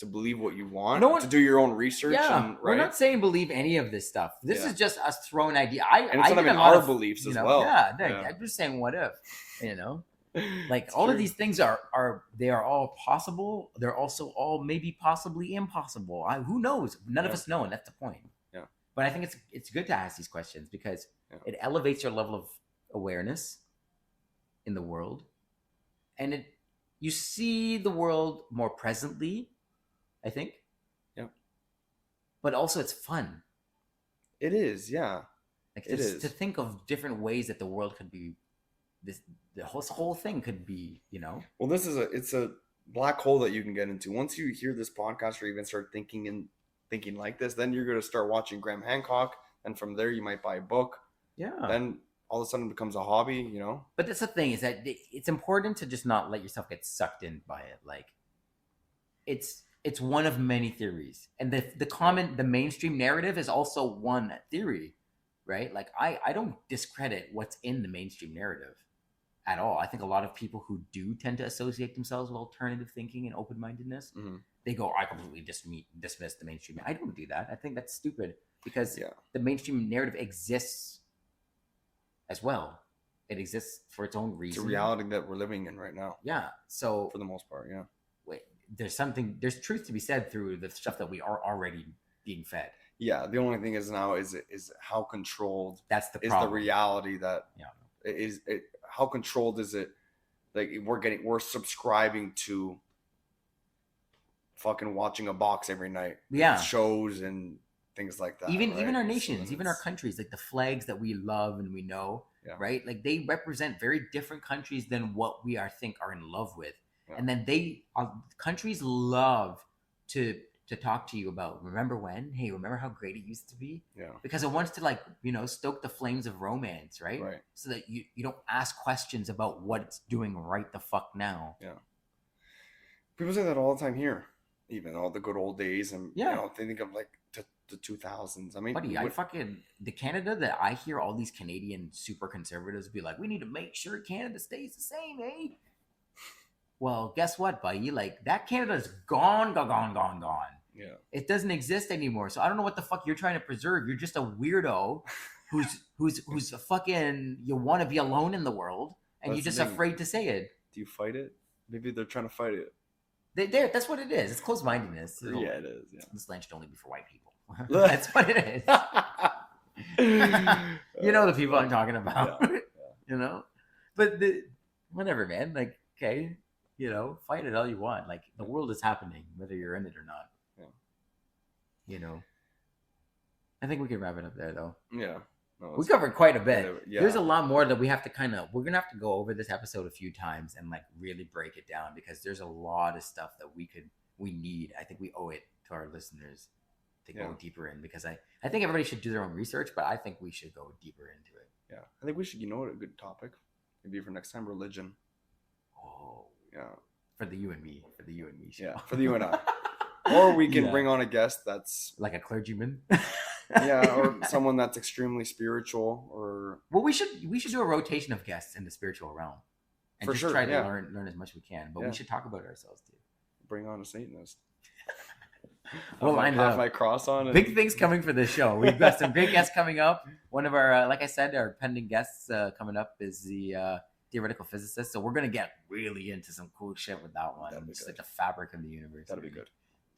to believe what you want, No one- to do your own research. Yeah, and, we're right? not saying believe any of this stuff. This is just us throwing idea. And it's not did even a lot our of, beliefs you as know, well. Yeah, Yeah. I'm just saying what if, you know, like It's all true. of these things are they are all possible. They're also all maybe possibly impossible. Who knows? None of Yeah. us know, and that's the point. Yeah. But I think it's good to ask these questions because Yeah. it elevates your level of awareness in the world, and you see the world more presently, I think. Yeah. But also it's fun. It is, yeah. Like It is. to think of different ways that the world could be the whole thing could be, you know. Well, it's a black hole that you can get into. Once you hear this podcast or even start thinking like this, then you're going to start watching Graham Hancock, and from there you might buy a book. Yeah. Then all of a sudden it becomes a hobby, you know. But that's the thing, is that it's important to just not let yourself get sucked in by it. Like it's one of many theories, and the mainstream narrative is also one theory, right? Like I don't discredit what's in the mainstream narrative at all. I think a lot of people who do tend to associate themselves with alternative thinking and open-mindedness, they go, I completely dismiss the mainstream. I don't do that. I think that's stupid because the mainstream narrative exists as well. It exists for its own reason. It's a reality that we're living in right now. Yeah. So for the most part, yeah. Wait, there's truth to be said through the stuff that we are already being fed. Yeah. The only thing is now is how controlled that's the is the reality that how controlled is it? Like we're subscribing to fucking watching a box every night. Yeah. Shows and things like that. Even our nations, even our countries, like the flags that we love and we know, right? Like they represent very different countries than what we are in love with. Yeah. And then countries love to talk to you about, remember how great it used to be? Yeah. Because it wants to stoke the flames of romance, right? Right. So that you don't ask questions about what it's doing right the fuck now. Yeah. People say that all the time here, even all the good old days, and they think of like the 2000s. I mean, buddy, the Canada that I hear all these Canadian super conservatives be like, we need to make sure Canada stays the same, eh? Well, guess what, buddy? Like that Canada's gone. Yeah. It doesn't exist anymore. So I don't know what the fuck you're trying to preserve. You're just a weirdo who's fucking, you want to be alone in the world and you're just afraid to say it. Do you fight it? Maybe they're trying to fight it. That's what it is. It's closed-mindedness. Yeah, it is. Yeah. This land should only be for white people. That's what it is. You know the people I'm talking about. Yeah. You know? But whatever, man. Like, okay, fight it all you want. Like, the world is happening, whether you're in it or not. Yeah. I think we can wrap it up there, though. Yeah. No, we covered quite a bit. Yeah. There's a lot more that we have to we're going to have to go over this episode a few times and like really break it down because there's a lot of stuff that we need. I think we owe it to our listeners to go deeper in because I think everybody should do their own research, but I think we should go deeper into it. Yeah. I think we should, a good topic maybe for next time, religion. Oh, yeah. For the you and me show. Yeah. For the you and I. Or we can bring on a guest that's like a clergyman. Or someone that's extremely spiritual, or we should do a rotation of guests in the spiritual realm, and for just sure, try to learn as much as we can. But we should talk about ourselves too. Bring on a Satanist. We'll line have my cross on. And... Big things coming for this show. We've got some great guests coming up. One of our, like I said, our pending guests coming up is the theoretical physicist. So we're gonna get really into some cool shit with that one. Just like the fabric of the universe. That'll be good.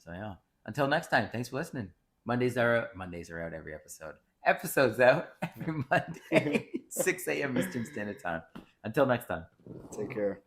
So yeah. Until next time, thanks for listening. Mondays are out every episode. Episodes out every Monday, 6 a.m. Eastern Standard Time. Until next time. Take care.